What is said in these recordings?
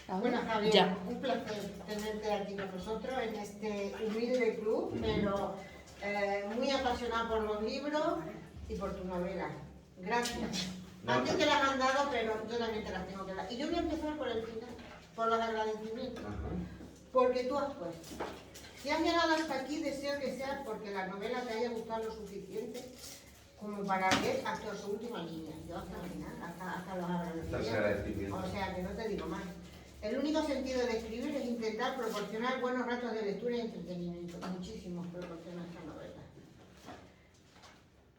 Bueno, Javier, Ya. un placer tenerte aquí con nosotros en este humilde club, pero muy apasionado por los libros y por tu novela. Gracias. Antes te las han dado, pero yo también te las tengo que dar. Y yo voy a empezar por el final, por los agradecimientos. Porque tú has puesto. Si has llegado hasta aquí, deseo que sea porque la novela te haya gustado lo suficiente como para leer hasta su última línea. Yo hasta el final, hasta los agradecimientos. O sea, que no te digo más. El único sentido de escribir es intentar proporcionar buenos ratos de lectura y entretenimiento. Muchísimos proporciona esta novela.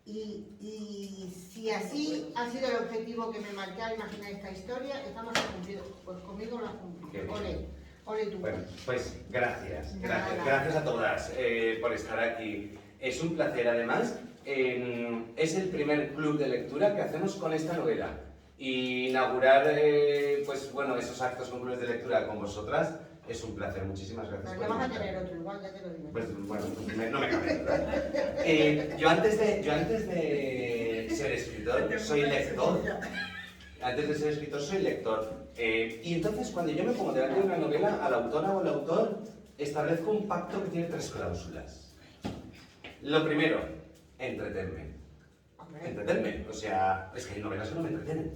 Y si así ha sido el objetivo que me marqué al imaginar esta historia, estamos cumplidos. Pues conmigo lo has cumplido. Ole tú. Bueno, pues gracias. Nada. Gracias a todas por estar aquí. Es un placer, además. Es el primer club de lectura que hacemos con esta novela. Y inaugurar pues, bueno, esos actos con clubes de lectura con vosotras es un placer. Muchísimas gracias. Pero no vas a tener otro, igual ya te lo digo. Pues bueno, no me cabe duda. Yo antes de ser escritor soy lector. Antes de ser escritor soy lector. Y entonces cuando yo me pongo delante de una novela, a la autora o al autor establezco un pacto que tiene 3 cláusulas. Lo primero, entretenerme. Entretenerme, o sea, es que hay novelas que no me entretienen.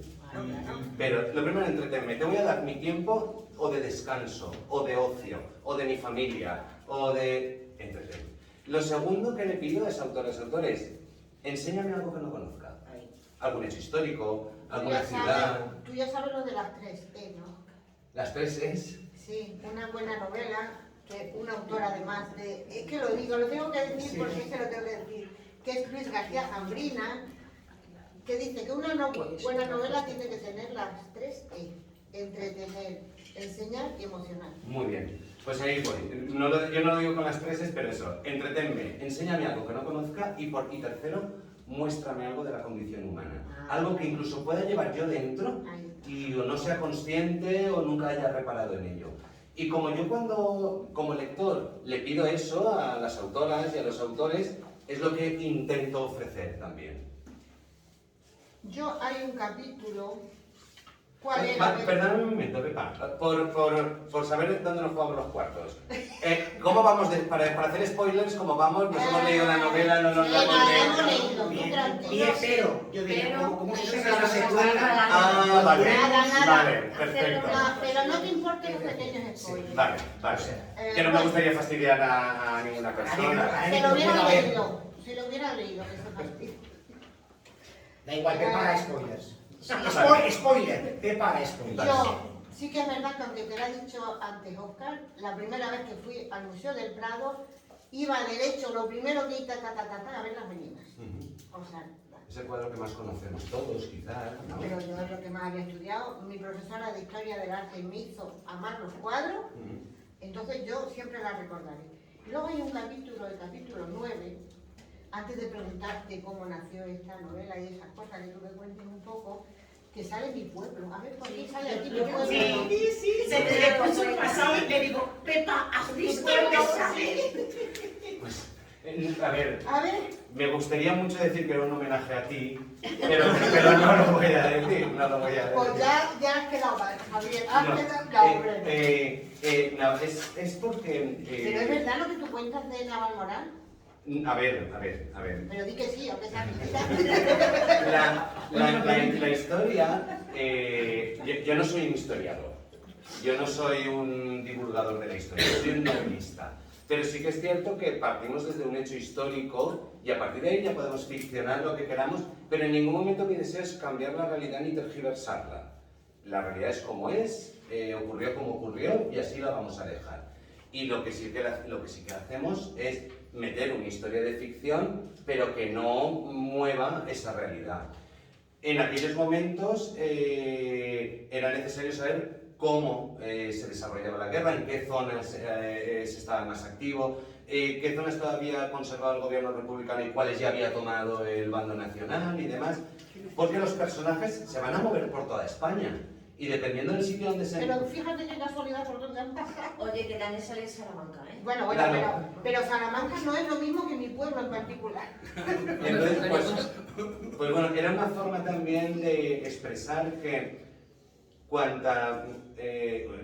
Pero lo primero, entretenerme. Te voy a dar mi tiempo o de descanso, o de ocio, o de mi familia, o de entretenerme. Lo segundo que le pido a las autoras y autores, enséñame algo que no conozca. Algún hecho histórico, alguna ciudad. Tú ya sabes lo de las 3 E, ¿no? ¿Las 3 es? Sí, una buena novela, que una autora además de... Es que lo digo, lo tengo que decir Sí. porque es que lo tengo que decir. Que es Luis García Zambrina, que dice que una buena novela tiene que tener las 3 E. Entretener, enseñar y emocionar. Muy bien, pues ahí voy. Yo no lo digo con las 3 pero eso. Entretenme, enséñame algo que no conozca y tercero, muéstrame algo de la condición humana. Algo que incluso pueda llevar yo dentro y o no sea consciente o nunca haya reparado en ello. Y como yo como lector le pido eso a las autoras y a los autores, es lo que intento ofrecer también. Yo hay un capítulo... ¿Cuál era? Perdóname un momento, Pepa, por saber dónde nos jugamos los cuartos. ¿Cómo vamos? Para hacer spoilers, ¿cómo vamos? ¿Nos hemos leído la novela? ¿No nos la hemos leído? Bien, Pero, yo digo, como eso es la Ah, vale, vale, perfecto. Pero no te importen los pequeños spoilers. Vale. Que no me gustaría fastidiar a ninguna persona. Se lo hubiera leído, que se fastidia. Da igual, Pepa haga spoilers. Spoiler, Pepa haga spoilers. Yo, sí que es verdad que aunque te lo ha dicho antes Óscar, la primera vez que fui al Museo del Prado, iba derecho, lo primero que hice, a ver las meninas. O sea, Es el cuadro que más conocemos todos, quizás, ¿no? pero yo es lo que más había estudiado. Mi profesora de Historia del Arte me hizo amar los cuadros, entonces yo siempre la recordaré. Y luego hay un capítulo, el capítulo 9, antes de preguntarte cómo nació esta novela y esas cosas, que tú me cuentes un poco, que sale mi pueblo. A ver, ¿por qué sale aquí mi pueblo? Sí. Se me puso el pasado y le digo, Pepa, ¿has visto lo que sale? Pues, a ver, A ver, me gustaría mucho decir que era un homenaje a ti, pero no lo voy a decir, no lo voy a decir. pues ya has quedado mal, Javier, has No, quedado hombre. no, es porque... Pero es verdad lo que tú cuentas de Naval Moral. A ver. Pero di que sí, aunque sea mentira. La historia, yo no soy un historiador, yo no soy un divulgador de la historia, soy un novelista. Pero sí que es cierto que partimos desde un hecho histórico y a partir de ahí ya podemos ficcionar lo que queramos, pero en ningún momento mi deseo es cambiar la realidad ni tergiversarla. La realidad es como es, ocurrió como ocurrió y así la vamos a dejar. Y lo que sí que hacemos es meter una historia de ficción, pero que no mueva esa realidad. En aquellos momentos era necesario saber cómo se desarrollaba la guerra, en qué zonas se estaba más activo, qué zonas todavía conservaba el gobierno republicano y cuáles ya había tomado el bando nacional y demás, porque los personajes se van a mover por toda España. Y dependiendo del sitio donde se... Pero fíjate qué casualidad por donde han pasado. Oye, que también sale en Salamanca, ¿eh? Bueno, Claro. pero Salamanca no es lo mismo que mi pueblo en particular. Entonces, pues bueno, era una forma también de expresar que cuanta...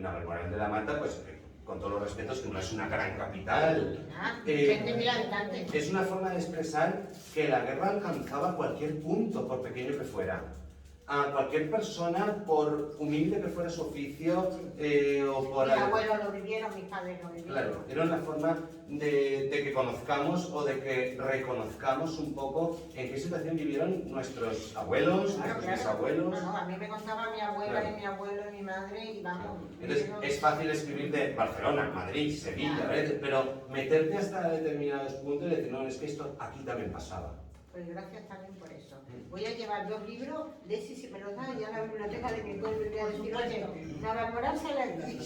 Navalmoral de la Mata, pues con todos los respetos, que no es una gran capital. 20.000 habitantes. Es una forma de expresar que la guerra alcanzaba cualquier punto, por pequeño que fuera. A cualquier persona, por humilde que fuera su oficio, o por... Mis abuelos lo vivieron, mis padres lo vivieron. Claro, era una forma de que conozcamos o de que reconozcamos un poco en qué situación vivieron nuestros abuelos, nuestros bisabuelos. No, a mí me contaba mi abuela Claro. y mi abuelo y mi madre y vamos. Entonces, es fácil escribir de Barcelona, Madrid, Sevilla, Claro. pero meterte hasta determinados puntos y decir, no, es que esto aquí también pasaba. Pues gracias también por eso. Voy a llevar 2 libros, de ese si me lo dan, y a la biblioteca de mi pueblo y voy a decir, oye, Navalmoral sale aquí.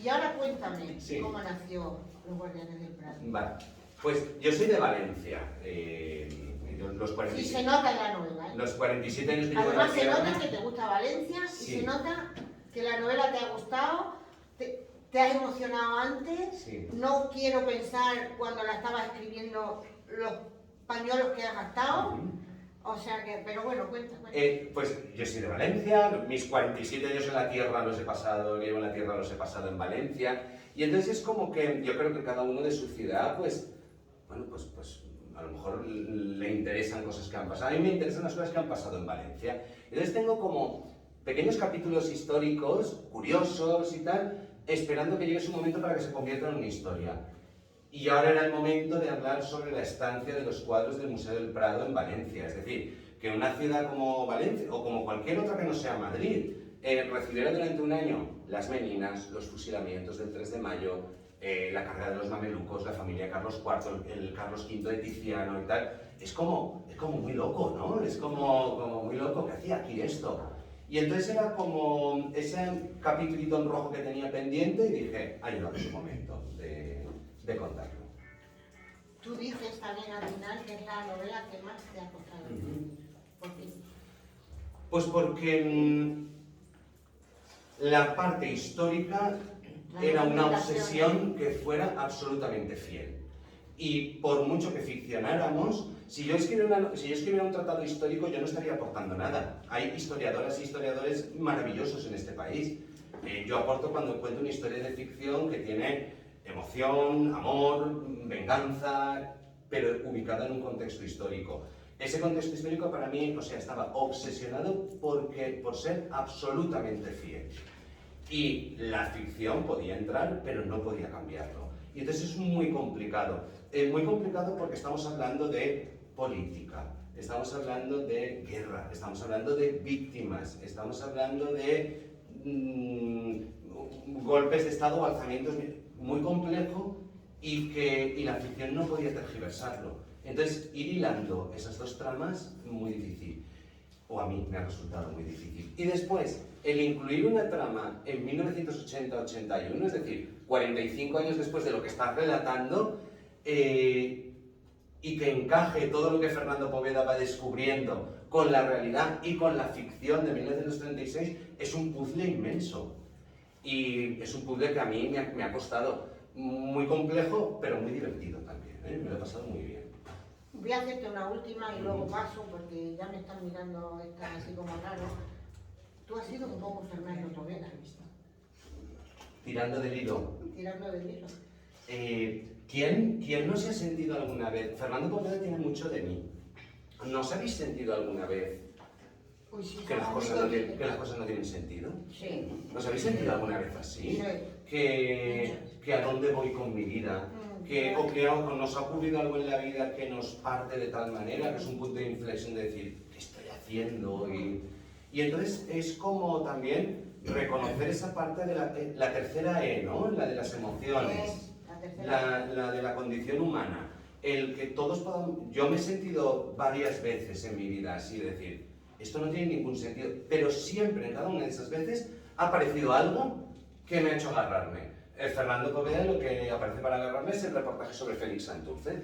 Y ahora cuéntame, Sí. ¿cómo nació Los Guardianes del Prado? Vale, pues yo soy de Valencia. Los Sí, 47, se nota en la novela, ¿eh? los 47 años que llevo en la Además se tierra... nota que te gusta Valencia y Sí. se nota que la novela te ha gustado, te has emocionado antes. Sí. No quiero pensar cuando la estabas escribiendo los pañuelos que has gastado. Ujú. O sea que, pero bueno, cuenta. Pues yo soy de Valencia, mis 47 años en la tierra los he pasado, que llevo en la tierra los he pasado en Valencia, y entonces es como que yo creo que cada uno de su ciudad, pues, bueno, pues a lo mejor le interesan cosas que han pasado. A mí me interesan las cosas que han pasado en Valencia. Entonces tengo como pequeños capítulos históricos, curiosos y tal, esperando que llegue su momento para que se convierta en una historia. Y ahora era el momento de hablar sobre la estancia de los cuadros del Museo del Prado en Valencia. Es decir, que una ciudad como Valencia, o como cualquier otra que no sea Madrid, recibiera durante un año las meninas, los fusilamientos del 3 de mayo, la carrera de los mamelucos, la familia Carlos IV, el Carlos V de Tiziano y tal. Es como muy loco, ¿no? Es como muy loco, ¿qué hacía aquí esto? Y entonces era como ese capítulito en rojo que tenía pendiente y dije, ha llegado su momento de contarlo. Tú dices también al final que es la novela que más te ha costado. ¿Por qué? Pues porque la parte histórica era una obsesión que fuera absolutamente fiel. Y por mucho que ficcionáramos, si yo escribiera un tratado histórico, yo no estaría aportando nada. Hay historiadoras y historiadores maravillosos en este país. Yo aporto cuando cuento una historia de ficción que tiene emoción, amor, venganza, pero ubicada en un contexto histórico. Ese contexto histórico para mí, o sea, estaba obsesionado por ser absolutamente fiel. Y la ficción podía entrar, pero no podía cambiarlo. Y entonces es muy complicado. Muy complicado porque estamos hablando de política, estamos hablando de guerra, estamos hablando de víctimas, estamos hablando de golpes de Estado o alzamientos, muy complejo y la ficción no podía tergiversarlo. Entonces, ir hilando esas dos tramas, muy difícil. O a mí me ha resultado muy difícil. Y después, el incluir una trama en 1980-81, es decir, 45 años después de lo que estás relatando, y que encaje todo lo que Fernando Poveda va descubriendo con la realidad y con la ficción de 1936, es un puzzle inmenso. Y es un puzzle que a mí me ha costado muy complejo, pero muy divertido también, ¿eh? Me lo he pasado muy bien. Voy a hacerte una última y luego paso porque ya me están mirando esta así como raro. Tú has sido un poco Fernando Poveda, Tirando del hilo. tirando del hilo. ¿Quién no se ha sentido alguna vez? Fernando Poveda tiene mucho de mí. ¿No os habéis sentido alguna vez Uy, sí, que las cosas no tienen sentido? Sí. ¿Os habéis sentido alguna vez así? Sí. Que a dónde voy con mi vida, o que nos ha ocurrido algo en la vida que nos parte de tal manera, que es un punto de inflexión de decir, ¿qué estoy haciendo? Y entonces es como también reconocer esa parte de la tercera E, ¿no? La de las emociones, la de la condición humana. El que todos podamos... Yo me he sentido varias veces en mi vida así, decir, esto no tiene ningún sentido, pero siempre en cada una de esas veces ha aparecido algo que me ha hecho agarrarme. Fernando Poveda lo que aparece para agarrarme es el reportaje sobre Félix Santurce.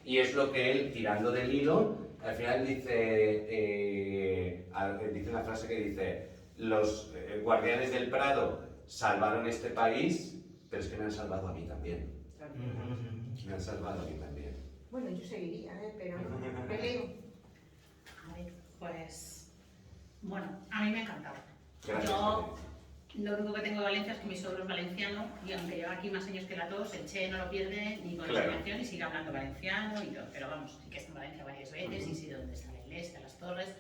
Y es lo que él, tirando del hilo, al final dice una frase que dice, los guardianes del Prado salvaron este país, pero es que me han salvado a mí también. Me han salvado a mí también. Bueno, yo seguiría, pero no. Peleo. A ver, pues Bueno, a mí me ha encantado. Gracias. Yo lo único que tengo de Valencia es que mi suegro es valenciano y aunque lleva aquí más años que la tos, el Che no lo pierde ni con Claro. enseñación y sigue hablando valenciano y todo. Pero vamos, sí que está en Valencia varias veces y sí de dónde está la iglesia, las torres.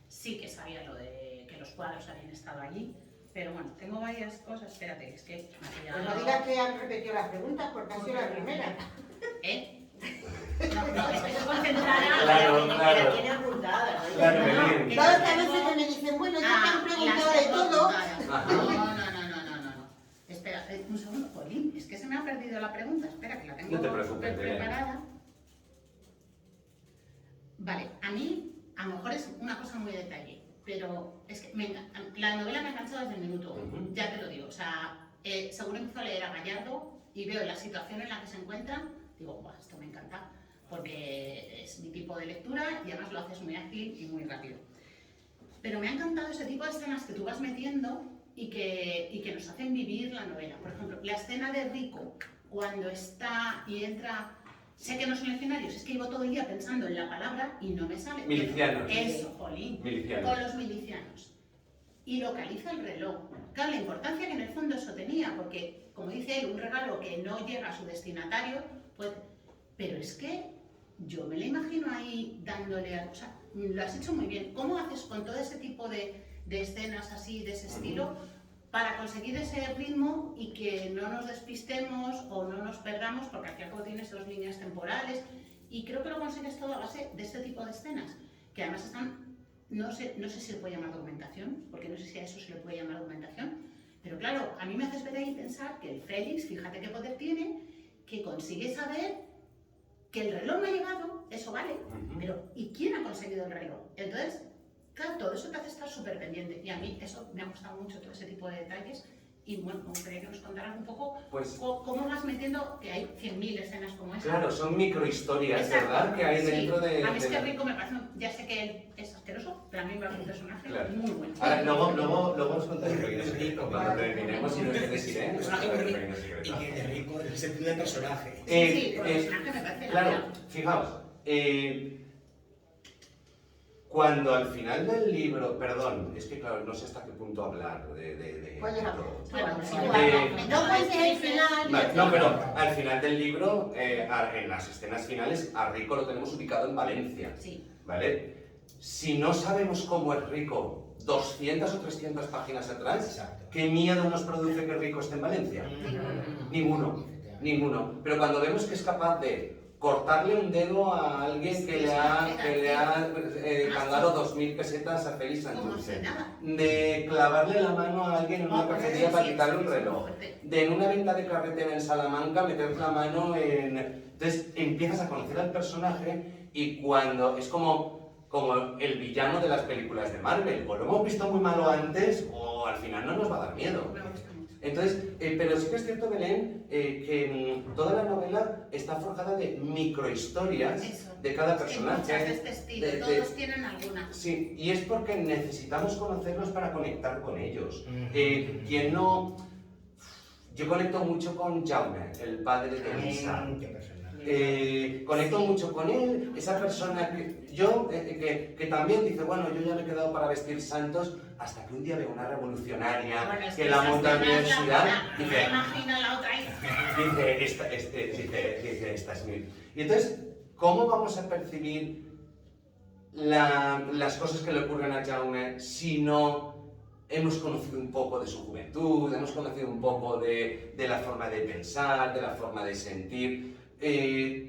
Sí que sabía lo de que los cuadros habían estado allí. Pero bueno, tengo varias cosas. Espérate, es que me ha Pues pillado- no digas que han repetido las preguntas porque ha sido la primera. ¿Eh? No, estoy concentrada. Claro, claro. La tiene apuntada, ¿no? Claro, No, Belén. que Todas las estas tengo- veces que me dicen, bueno, ya te Ah, han preguntado las de tengo todo. apuntadas. No. Espera, un segundo, Polín, es que se me ha perdido la pregunta. Espera, que la tengo No te preocupes, súper Belén. preparada. Vale, a mí, a lo mejor es una cosa muy de detalle, pero es que la novela me ha enganchado desde el minuto uno, Ujú. ya te lo digo. O sea, según empiezo a leer a Gallardo y veo la situación en la que se encuentra, digo, "Buah, esto me encanta", porque es mi tipo de lectura y además lo haces muy ágil y muy rápido. Pero me ha encantado ese tipo de escenas que tú vas metiendo y que nos hacen vivir la novela. Por ejemplo, la escena de Rico, cuando está y entra, sé que no son legionarios, es que llevo todo el día pensando en la palabra y no me sale. Milicianos. Eso, Jolín. Milicianos. Con los milicianos. Y localiza el reloj. Claro, la importancia que en el fondo eso tenía, porque, como dice él, un regalo que no llega a su destinatario, pues... Pero es que yo me la imagino ahí dándole a... O sea, lo has hecho muy bien. ¿Cómo haces con todo ese tipo de escenas así, de ese estilo, para conseguir ese ritmo y que no nos despistemos o no nos perdamos? Porque al fin y al cabo tienes dos líneas temporales y creo que lo consigues todo a base de este tipo de escenas, que además están... No sé si se le puede llamar documentación, porque no sé si a eso se le puede llamar documentación, pero claro, a mí me haces ver ahí y pensar que el Félix, fíjate qué poder tiene, que consigue saber que el reloj no ha llegado, eso vale, pero ¿y quién ha conseguido el reloj? Entonces, claro, todo eso te hace estar súper pendiente y a mí eso me ha gustado mucho, todo ese tipo de detalles. Y bueno, me gustaría que nos contaras un poco Pues- cómo vas metiendo, que hay 100.000 escenas como esa. Claro, son microhistorias, Exacto. ¿verdad? Que hay Sí. dentro de... A mí es de que la- Rico me parece, ya sé que él es asqueroso, pero a mí me parece un personaje Claro. muy bueno. Ahora, luego os contaré porque es rico cuando terminemos y no os diré. Personaje muy rico. Pequeño Y secreto. que de rico en el sentido de personaje. Sí, por el personaje me parece Claro, genial. fijaos, cuando al final del libro, perdón, es que claro, no sé hasta qué punto hablar de Puedes hablar. Bueno, Sí, igual, de- No cuentes el final. Vale, no, pero al final del libro, en las escenas finales, a Rico lo tenemos ubicado en Valencia, Sí. ¿vale? Si no sabemos cómo es Rico 200 o 300 páginas atrás, Exacto. ¿qué miedo nos produce que Rico esté en Valencia? Ninguno, ninguno. Pero cuando vemos que es capaz de cortarle un dedo a alguien que le ha pagado 2.000 pesetas a Félix Como si Santurce, nada. de clavarle la mano a alguien en una pues cafetería sí, para sí, quitarle sí, un sí, reloj, fuerte. de en una venta de carretera en Salamanca meter la mano en... Entonces empiezas a conocer al personaje y cuando es como el villano de las películas de Marvel, o lo hemos visto muy malo antes o al final no nos va a dar miedo. Me gusta mucho. Entonces, pero sí que es cierto, Belén, que toda la novela está forjada de microhistorias Eso. de cada Es que hay personaje. muchas de este estilo, de- todos tienen alguna. Sí, y es porque necesitamos conocerlos para conectar con ellos. Mm. ¿Quién no...? Yo conecto mucho con Jaume, el padre de Lisa. Qué personaje. Conecto mucho con él, esa persona que también dice, bueno, yo ya me he quedado para vestir santos, hasta que un día veo una revolucionaria Bueno, es que la esa monta en la escena es la universidad, buena. dice, Me imagino la otra ahí. dice, esta es mi... Y entonces, ¿cómo vamos a percibir las cosas que le ocurren a Jaume si no hemos conocido un poco de su juventud, hemos conocido un poco de la forma de pensar, de la forma de sentir?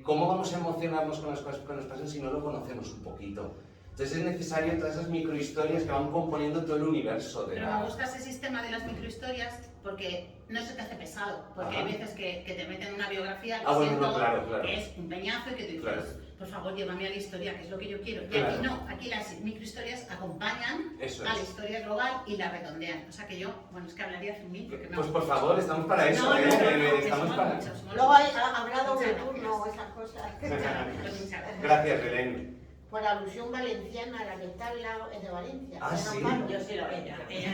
¿Cómo vamos a emocionarnos con las cosas que nos pasan si no lo conocemos un poquito? Entonces es necesario todas esas microhistorias que van componiendo todo el universo de Pero la... me gusta ese sistema de las microhistorias porque no se te hace pesado, porque Ajá. hay veces que te meten una biografía que Ah, bueno, siento no, claro. que es un peñazo y que tú dices, Claro. por favor, llévame a la historia, que es lo que yo quiero. Y Claro. aquí no, aquí las microhistorias acompañan Eso a la es. historia global y la redondean. O sea que yo, bueno, es que hablaría 100.000 porque me Pues por favor, estamos para eso, No, no, no, no, que estamos somos para... muchos, somos Luego muchos. habrá doble Muchas turno o gracias. esas cosas. Pues muchas gracias. Gracias, Belén. Por alusión valenciana, la que está al lado es de Valencia. Ah, de sí. Amparo. Yo sí lo ella. Ella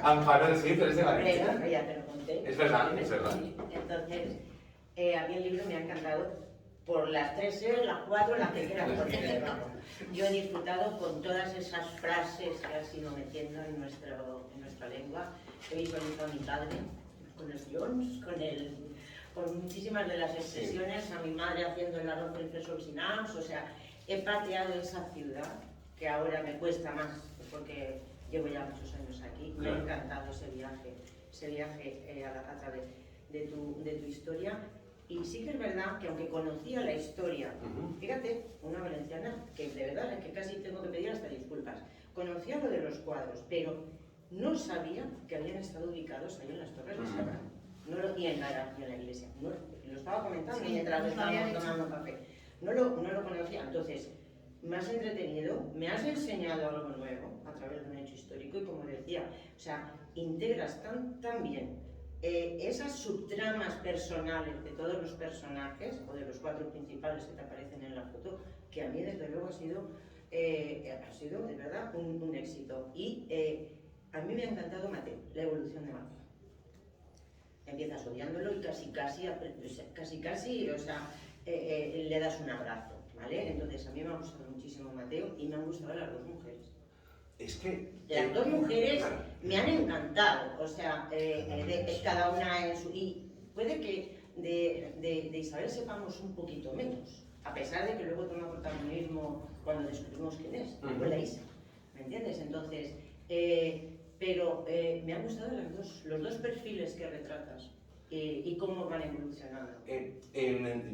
no. Amparo, sí, tú eres de Hombre, Valencia. hombre, ya te lo conté. Es verdad, es verdad. Sí. Entonces, a mí el libro me ha encantado por las 3 E's, las 4, las que quieras poner, vamos. Yo he disfrutado con todas esas frases que has ido metiendo en nuestra lengua. He visualizado a mi padre, con los Jones, con muchísimas de las expresiones, a mi madre haciendo el arroz del queso sin o sea, he pateado esa ciudad, que ahora me cuesta más, porque llevo ya muchos años aquí. Me ha encantado ese viaje a través de tu historia. Y sí que es verdad que aunque conocía la historia, fíjate, una valenciana, que de verdad es que casi tengo que pedir hasta disculpas, conocía lo de los cuadros, pero no sabía que habían estado ubicados ahí en las Torres de Serrano. Y en la iglesia. No, lo estaba comentando mientras estábamos tomando café. No lo conocía. Entonces, me has entretenido, me has enseñado algo nuevo a través de un hecho histórico y, como decía, o sea, integras tan bien esas subtramas personales de todos los personajes, o de los 4 principales que te aparecen en la foto, que a mí desde luego ha sido de verdad un éxito. Y a mí me ha encantado Mateo, la evolución de Mateo. Empiezas odiándolo y casi, o sea, le das un abrazo, ¿vale? Entonces a mí me ha gustado muchísimo Mateo y me han gustado las 2 mujeres. Es que... Las 2 mujeres me han encantado, o sea, cada una en su... Y puede que de Isabel sepamos un poquito menos, a pesar de que luego toma protagonismo cuando descubrimos quién es, fue la Isa, ¿me entiendes? Entonces, pero me han gustado los dos perfiles que retratas y cómo van evolucionando.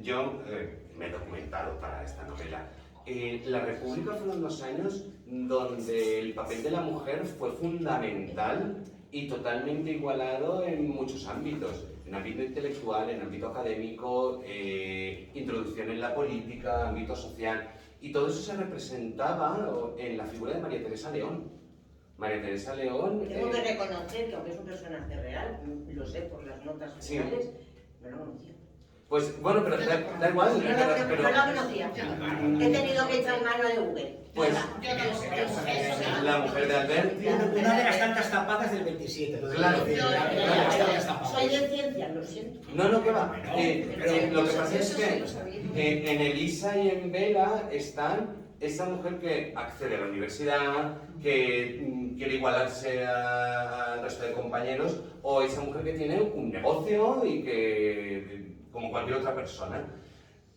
Yo me he documentado para esta novela. La República fueron unos años donde el papel de la mujer fue fundamental y totalmente igualado en muchos ámbitos. En ámbito intelectual, en ámbito académico, introducción en la política, ámbito social. Y todo eso se representaba en la figura de María Teresa León. María Teresa León... Tengo que reconocer que aunque es un personaje real, lo sé por las notas finales, no lo conocía. Pues bueno, pero da igual. No lo conocía. He tenido que echar mano de Google. Pues la mujer de Alberti... Una de las tantas tapadas del 27. Claro. Soy de ciencia, lo siento. No, que va. Lo que pasa es que en Elisa y en Vela están esa mujer que accede a la universidad, que quiere igualarse al resto de compañeros, o esa mujer que tiene un negocio y que, como cualquier otra persona.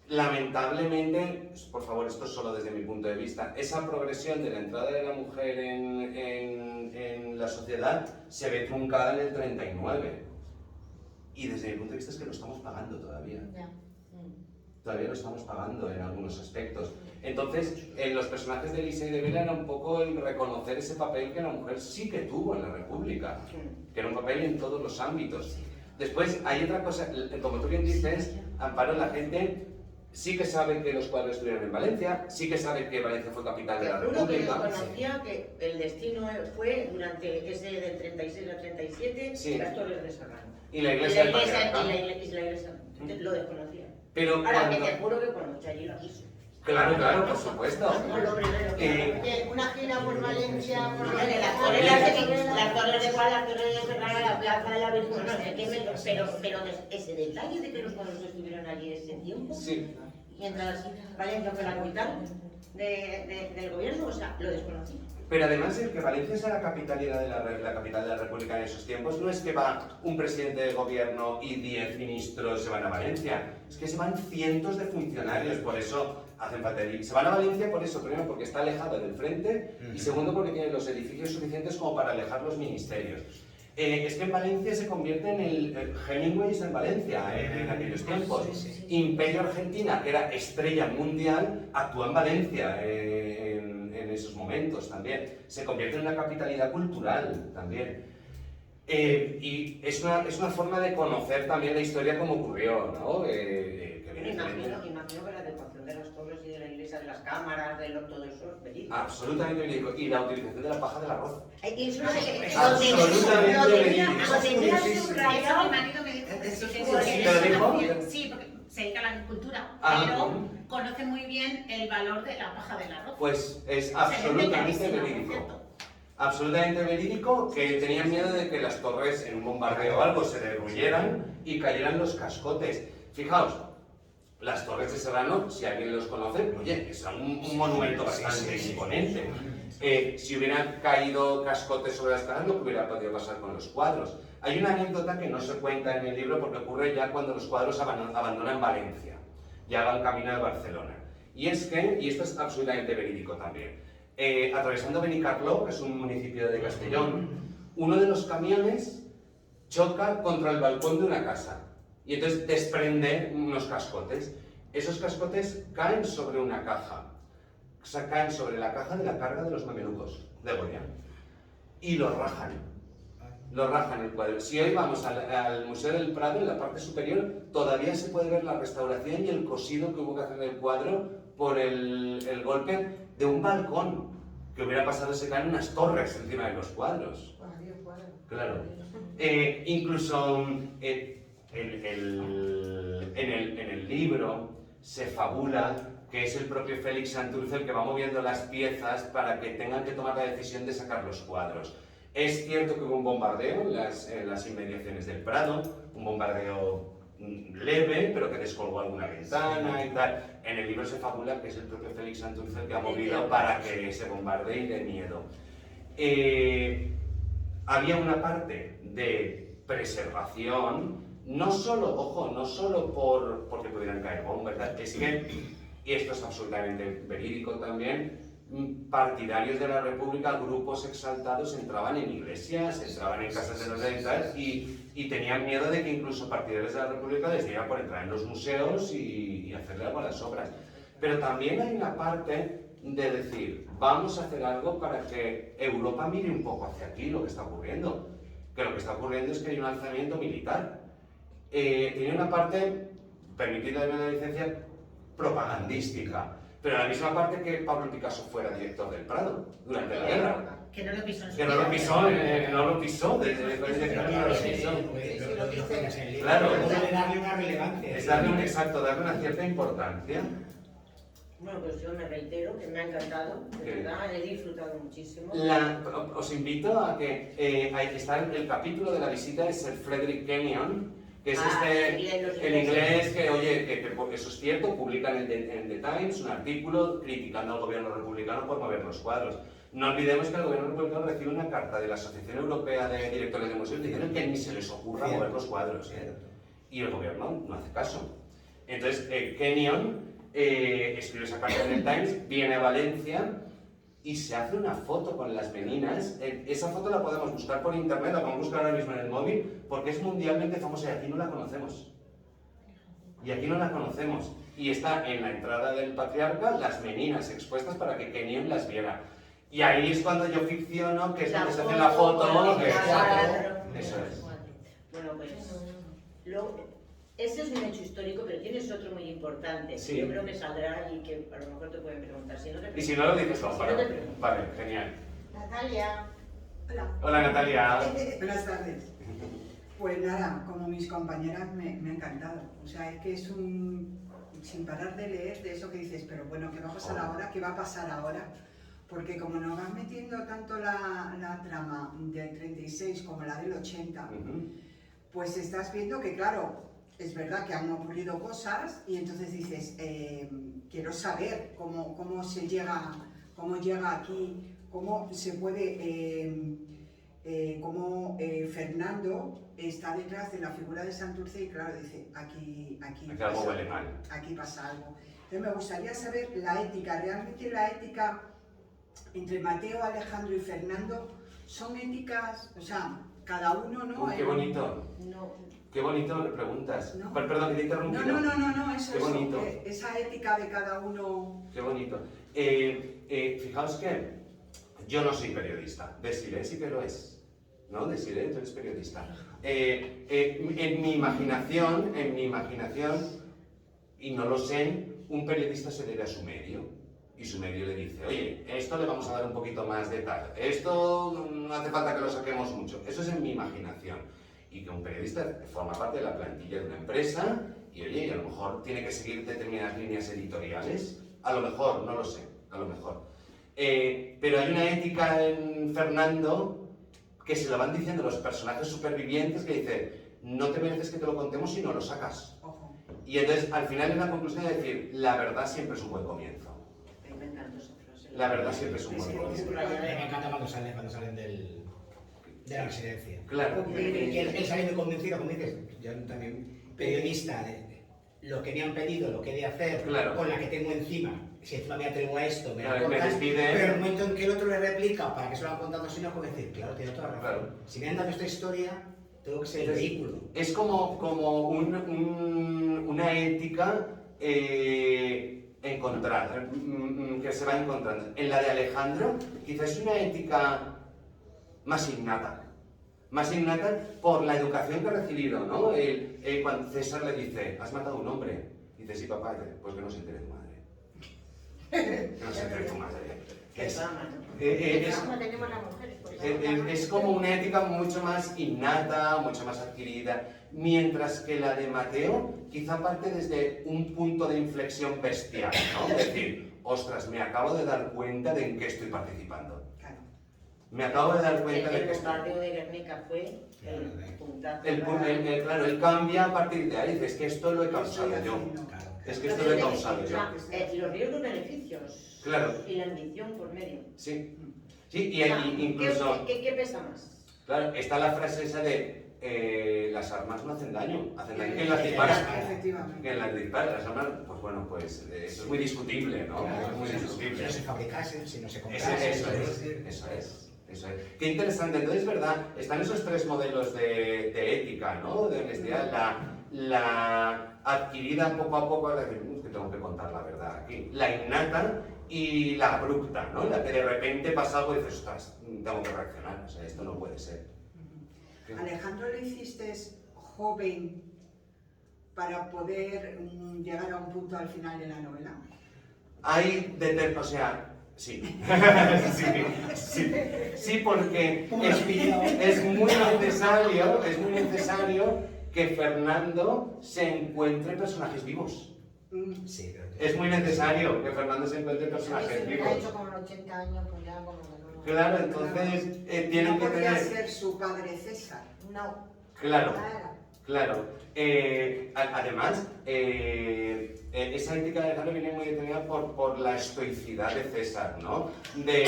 Lamentablemente, por favor, esto es solo desde mi punto de vista, esa progresión de la entrada de la mujer en la sociedad se ve truncada en el 39. Y desde mi punto de vista es que lo estamos pagando todavía. Todavía lo estamos pagando en algunos aspectos. Entonces, en los personajes de Elisa y de Vela era un poco el reconocer ese papel que la mujer sí que tuvo en la República, que era un papel en todos los ámbitos. Después, hay otra cosa, como tú bien dices, Amparo, la gente sí que sabe que los cuadros estuvieron en Valencia, sí que sabe que Valencia fue capital de la República. Uno que desconocía que el destino fue durante ese del 36 al 37, las Torres de Serrano. Y la iglesia del Patriarca. Lo desconocía. Pero ahora que te juro que cuando eché allí lo quiso. Claro, por supuesto. Una gira por Valencia, por las torres de Juan, las torres de Serrano, la plaza de la Virgen, no sé qué, pero ese detalle de que los cuadros estuvieron allí ese tiempo, mientras Valencia fue la capital del gobierno, o sea, lo desconocí. Pero además de que Valencia sea la capital de la República en esos tiempos, no es que va un presidente de gobierno y 10 ministros se van a Valencia, es que se van cientos de funcionarios, por eso hacen falta ir. Se van a Valencia por eso, primero porque está alejada del frente y segundo porque tiene los edificios suficientes como para alejar los ministerios. Es que en Valencia se convierte en el Hemingway en Valencia en aquellos tiempos. Imperio Argentina, que era estrella mundial, actúa en Valencia en esos momentos también. Se convierte en una capitalidad cultural también. Y es una forma de conocer también la historia como ocurrió, ¿no? Imagino que la adecuación de las torres y de la iglesia, de las cámaras, de todo eso es verídico. Absolutamente verídico. Y la utilización de la paja del arroz. Absolutamente verídico. Mi marido me dijo que ¿Te lo dijo? sí, porque se dedica a la agricultura, Ah, pero conoce muy bien el valor de la paja del arroz. Pues es absolutamente verídico. Absolutamente verídico, que tenían miedo de que las torres en un bombardeo o algo se derruyeran y cayeran los cascotes. Fijaos, Las Torres de Serrano, si alguien los conoce, oye, es un monumento bastante imponente. Si hubieran caído cascotes sobre las casas, lo que hubiera podido pasar con los cuadros. Hay una anécdota que no se cuenta en el libro porque ocurre ya cuando los cuadros abandonan Valencia, ya van camino de Barcelona. Y es que, y esto es absolutamente verídico también, atravesando Benicarló, que es un municipio de Castellón, uno de los camiones choca contra el balcón de una casa y entonces desprende unos cascotes. Esos cascotes caen sobre una caja, o sea, caen sobre la caja de la carga de los mamelucos de Goya y lo rajan el cuadro. Si hoy vamos al Museo del Prado, en la parte superior, todavía se puede ver la restauración y el cosido que hubo que hacer en el cuadro por el golpe de un balcón que hubiera pasado, se caen unas torres encima de los cuadros. Claro. Incluso en el libro se fabula que es el propio Félix Santurce el que va moviendo las piezas para que tengan que tomar la decisión de sacar los cuadros. Es cierto que hubo un bombardeo en las inmediaciones del Prado, un bombardeo leve, pero que descolgó alguna ventana y tal. En el libro se fabula que es el propio Félix Santurce el que ha movido para que se bombardee y de miedo. Había una parte de preservación, no solo, ojo, no solo porque pudieran caer bombas, ¿verdad? Es que, y esto es absolutamente verídico también, partidarios de la República, grupos exaltados entraban en iglesias, entraban en casas de los reyes y tenían miedo de que incluso partidarios de la República les diera por entrar en los museos y hacerle algo a las obras. Pero también hay una parte de decir, vamos a hacer algo para que Europa mire un poco hacia aquí lo que está ocurriendo. Que lo que está ocurriendo es que hay un alzamiento militar. Tiene una parte, permitidme la licencia, propagandística. Pero la misma parte que Pablo Picasso fuera director del Prado durante la guerra. Que no lo pisó en su Que no lo pisó, no lo pisó. Claro. Darle una relevancia. Es darle una cierta importancia. Bueno, pues yo me reitero que me ha encantado, de verdad, he disfrutado muchísimo. Os invito a que ahí está el capítulo de la visita de Sir Frederick Kenyon, que es el inglés que, oye, que eso es cierto, publican en The Times un artículo criticando al gobierno republicano por mover los cuadros. No olvidemos que el gobierno republicano recibe una carta de la Asociación Europea de Directores de Museos diciendo que ni se les ocurra mover los cuadros. Y el gobierno no hace caso. Entonces, Kenyon escribe esa carta en el Times, viene a Valencia y se hace una foto con las meninas. Esa foto la podemos buscar por internet, la podemos buscar ahora mismo en el móvil, porque es mundialmente famosa y aquí no la conocemos. Y está en la entrada del Patriarca las meninas expuestas para que Kenyon las viera. Y ahí es cuando yo ficciono que es donde se hace la foto. Eso es. Bueno, pues ese es un hecho histórico, pero tienes otro muy importante. Sí. Yo creo que saldrá y que a lo mejor te pueden preguntar. Si no te Y si no lo dices, si no para. te pregunto. Vale, genial. Natalia. Hola. Hola, Natalia. Buenas tardes. Pues nada, como mis compañeras me ha encantado. O sea, es que es sin parar de leer de eso que dices, pero bueno, ¿qué va a pasar ahora? ¿Qué va a pasar ahora? Porque como nos vas metiendo tanto la trama del 36 como la del 80, pues estás viendo que, claro, es verdad que han ocurrido cosas y entonces dices, quiero saber cómo llega aquí, cómo se puede, cómo Fernando está detrás de la figura de Santurce y claro, dice, aquí algo huele mal. Aquí pasa algo. Entonces me gustaría saber la ética, realmente la ética entre Mateo, Alejandro y Fernando, son éticas, o sea, cada uno, ¿no? Qué bonito. No. Qué bonito lo que preguntas. No. Perdón, que te he interrumpido. No, eso Qué bonito. esa ética de cada uno. Qué bonito. Fijaos que yo no soy periodista. Desiree sí que lo es. ¿No? Desiree, tú eres periodista. En mi imaginación, y no lo sé, un periodista se debe a su medio. Y su medio le dice, oye, esto le vamos a dar un poquito más de tal. Esto no hace falta que lo saquemos mucho. Eso es en mi imaginación. Y que un periodista forma parte de la plantilla de una empresa y, oye, a lo mejor tiene que seguir determinadas líneas editoriales. A lo mejor, no lo sé, a lo mejor. Pero hay una ética en Fernando que se lo van diciendo los personajes supervivientes que dice, no te mereces que te lo contemos si no lo sacas. Ojo. Y entonces, al final es la conclusión de decir, la verdad siempre es un buen comienzo. A mí me encanta esa frase. La verdad siempre es un buen comienzo. Me encanta cuando salen de la residencia. Claro. Y él sale muy convencido, como dices, yo también, periodista, de lo que me han pedido, lo que he de hacer, Claro. con la que tengo encima. Si encima me atrevo a esto, me Claro, la me cortan, despide. pero el momento en que el otro le replica para que se lo han contado así, no puedo decir, claro, tiene toda la razón. Claro. Si me han dado esta historia, tengo que ser el vehículo. Es como una ética encontrada, que se va encontrando. En la de Alejandro, quizás es una ética más innata por la educación que ha recibido, ¿no? Cuando César le dice, has matado a un hombre, dice, sí, papá, pues que no se entere tu madre. Que no se entere tu madre. Qué fama, ¿no? Como tenemos las mujeres, pues, Es como una ética mucho más innata, mucho más adquirida, mientras que la de Mateo quizá parte desde un punto de inflexión bestial, ¿no? Es decir, ostras, me acabo de dar cuenta de en qué estoy participando. Claro. Me acabo de dar cuenta de El que estoy... bombardeo de Guernica fue el puntazo. Claro, él cambia a partir de ahí, dice, es que esto lo he causado Estoy yo. haciendo. Claro. Es que esto lo he causado yo. Los riesgos-beneficios. Claro. Y la ambición por medio. Sí. Sí, y O sea, incluso... ¿Qué pesa más? Claro, está la frase esa de las armas no hacen daño que las disparas. Efectivamente. Que las disparas, las armas, pues bueno, pues eso es muy discutible, ¿no? Claro, Es muy si discutible. no se fabricasen, si no se Eso comprasen. es. Qué interesante. Entonces, ¿verdad? Están esos tres modelos de ética, ¿no? De honestidad. La adquirida poco a poco, es decir, que tengo que contar la verdad aquí. La innata y la abrupta, ¿no? La que de repente pasa algo y dices, ostras, tengo que reaccionar. O sea, esto no puede ser. Alejandro, ¿lo hiciste joven para poder llegar a un punto al final de la novela? Hay o sea, sí. Sí, porque es muy necesario que Fernando se encuentre personajes vivos. Sí, Es muy necesario que Fernando se encuentre a mí personajes se me ha vivos. hecho como en 80 años, pues ya como que no. Claro, entonces tienen No que podía tener... ser su padre César. No. Claro. Claro. Claro. Además, esa ética de Alejandro viene muy detenida por la estoicidad de César, ¿no? De,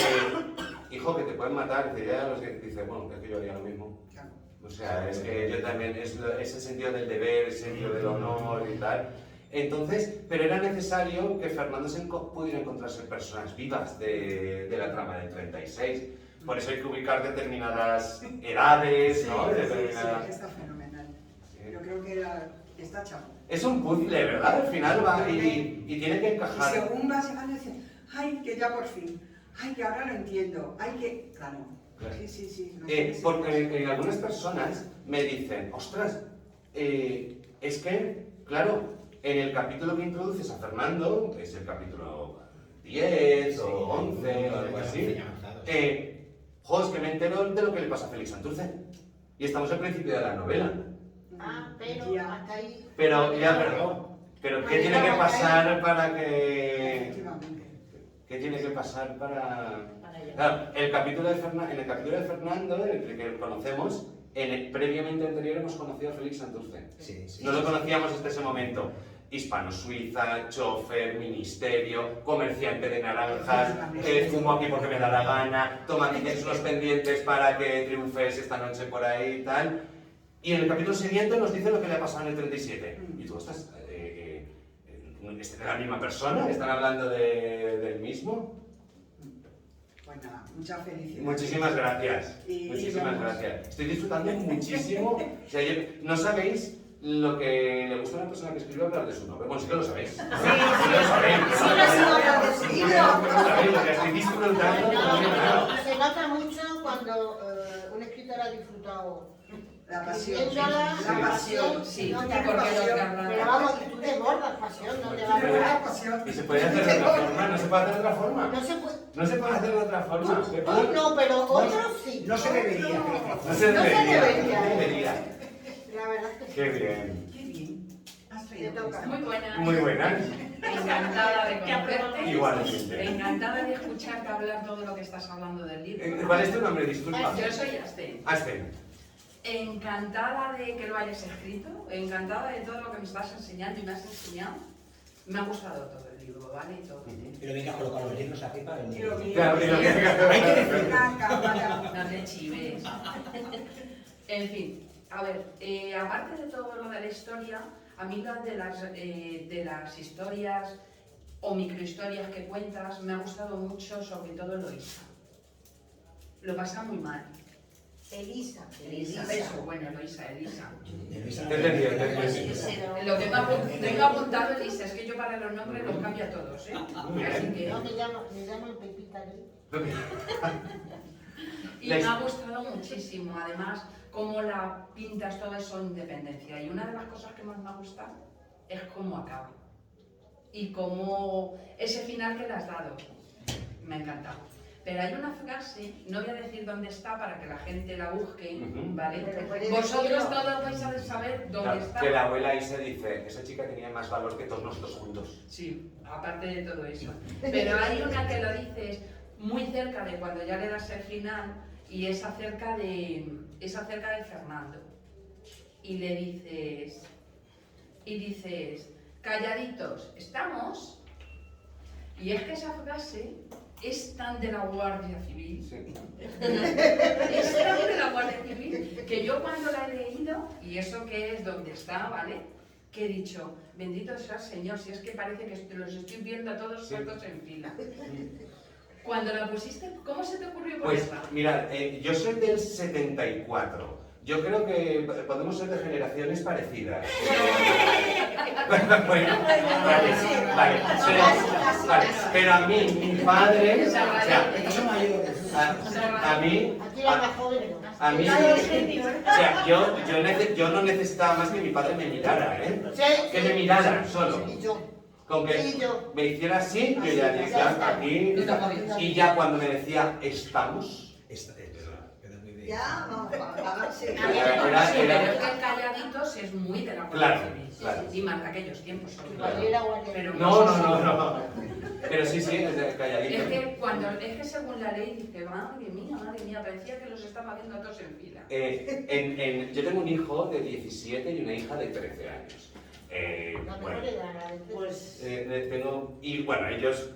hijo, que te pueden matar, dice, bueno, es que yo haría lo mismo. Claro. O sea, es que yo también, ese sentido del deber, ese sentido del honor y tal. Entonces, pero era necesario que Fernando pudiera encontrarse personas vivas de la trama del 36. Por eso hay que ubicar determinadas edades, ¿no? Sí, Determinadas... está fenomenal. Yo creo que está chapo. Es un puzzle, ¿verdad? Al final va y tiene que Y encajar. según vas llegando, dices, ay, que ya por fin, ay, que ahora lo entiendo, ay, que... Claro. Claro. Sí. Porque algunas personas me dicen, ostras, es que, claro, en el capítulo que introduces a Fernando, que es el capítulo 10 o 11 o algo así, es que me entero de lo que le pasa a Félix Santurce. Y estamos al principio de la novela. Pero hasta ahí. Pero ¿qué tiene que pasar para que...? Efectivamente. ¿Qué tiene que pasar para...? allá. Claro, en el capítulo de Fernando, en el que conocemos, previamente anterior hemos conocido a Félix Santurce. Sí. No lo conocíamos hasta ese momento. Hispano-Suiza, chofer, ministerio, comerciante de naranjas, fumo aquí porque me da la gana, toma aquí tienes unos pendientes para que triunfes esta noche por ahí y tal. Y en el capítulo siguiente nos dice lo que le ha pasado en el 37. Y tú estás... ¿Es de la misma persona? ¿Están hablando del mismo? Pues nada, muchas felicidades. Muchísimas gracias. Muchísimas gracias. Estoy disfrutando muchísimo. O sea, no sabéis lo que le gusta a una persona que escribe hablar de su nombre. Bueno, sí que lo sabéis. Sí lo sabéis. Sí, lo sabéis de su libro. Lo sabéis, o sea, estoy disfrutando. Se nota mucho cuando un escritor ha disfrutado La pasión. escribiéndola, La pasión. Sí, no porque tiene lo pasión. que habla- Pero vamos, y tú desbordas pasión, no te va a Pero- borrar. La pasión. Y se puede hacer de otra forma, no se puede hacer de otra forma. No se puede. No se puede hacer de otra forma. Tú no, pero otros sí. No se debería. No se debería. debería. No debería. La verdad es que sí. Qué bien. Qué bien. Has Te traído toca. cosas. Muy buena. Muy buenas. Encantada de conocerte. Igualmente. Encantada de escucharte hablar todo lo que estás hablando del libro. ¿Cuál es tu nombre? Disculpa. Yo soy Aste. Asten. encantada de que lo hayas escrito, encantada de todo lo que me estás enseñando y me has enseñado. Me ha gustado todo el libro, ¿vale? Y todo. Pero venga a colocar los libros aquí para venir. Claro, Hay que decir. No te chives. En fin, a ver, aparte de todo lo de la historia, a mí de las historias o microhistorias que cuentas me ha gustado mucho, sobre todo Eloísa. Lo pasa muy mal. Elisa. Eso, bueno, Elisa. Te entendí. Lo tengo apuntado, Elisa, es que yo para los nombres los cambio a todos, ¿eh? Así que... No, me llamo Pepita. Y me ha gustado muchísimo, además, cómo la pintas todo eso en independencia. Y una de las cosas que más me ha gustado es cómo acaba. Y cómo ese final que le has dado. Me ha encantado. Pero hay una frase, no voy a decir dónde está para que la gente la busque, ¿vale? Vosotros todos vais a saber dónde está. Que la abuela Isa dice, esa chica tenía más valor que todos nosotros juntos. Sí, aparte de todo eso. Pero hay una que lo dices muy cerca de cuando ya le das el final y es acerca de Fernando. Y le dices, calladitos, ¿estamos? Y es que esa frase es tan de la Guardia Civil, Sí. es tan de la Guardia Civil, que yo cuando la he leído, y eso que es donde está, ¿vale? Que he dicho, bendito sea Señor, si es que parece que los estoy viendo a todos puestos en fila. Cuando la pusiste, ¿cómo se te ocurrió Pues ponerla? mirad, yo soy del 74. Yo creo que podemos ser de generaciones parecidas. Bueno, vale, pero a mí, mi padre, o sea, Estos son mayores. a mí, Aquí la más joven. a mí, o sea, yo no necesitaba más que mi padre me mirara, ¿eh? Que me mirara solo. Y yo. Con que me hiciera así, yo ya decía aquí, y ya cuando me decía, ¿estamos? Queda muy bien. Ya, vamos a sí. Pero es que el calladitos es muy de la Guardia Claro, Civil. claro. Y más de aquellos tiempos. sobre Claro. todo. Pero No. Pero sí, es de calladito. Es que según la ley dice, madre mía, parecía que los estaba viendo a todos en fila. Yo tengo un hijo de 17 y una hija de 13 años. La Bueno, mejor edad, la de Pues y bueno, ellos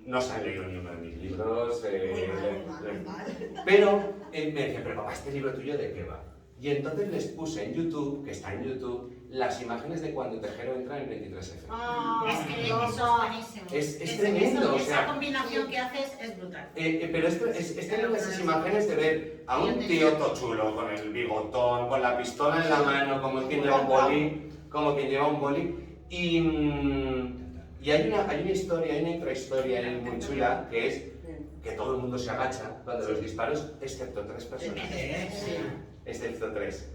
no se han leído ni uno de mis libros. Muy mal. Pero me decían, pero papá, ¿este libro tuyo de qué va? Y entonces les puse en YouTube, que está en YouTube, las imágenes de cuando Tejero entra en 23F. Es que eso es buenísimo. Es tremendo, o sea, esa combinación que haces es brutal. pero es tener esas imágenes de ver a un tío tochulo con el bigotón, con la pistola en la mano, como quien lleva un boli, y hay una historia, hay una intrahistoria ahí muy chula, que es que todo el mundo se agacha cuando los disparos, excepto 3 personas. Excepto 3.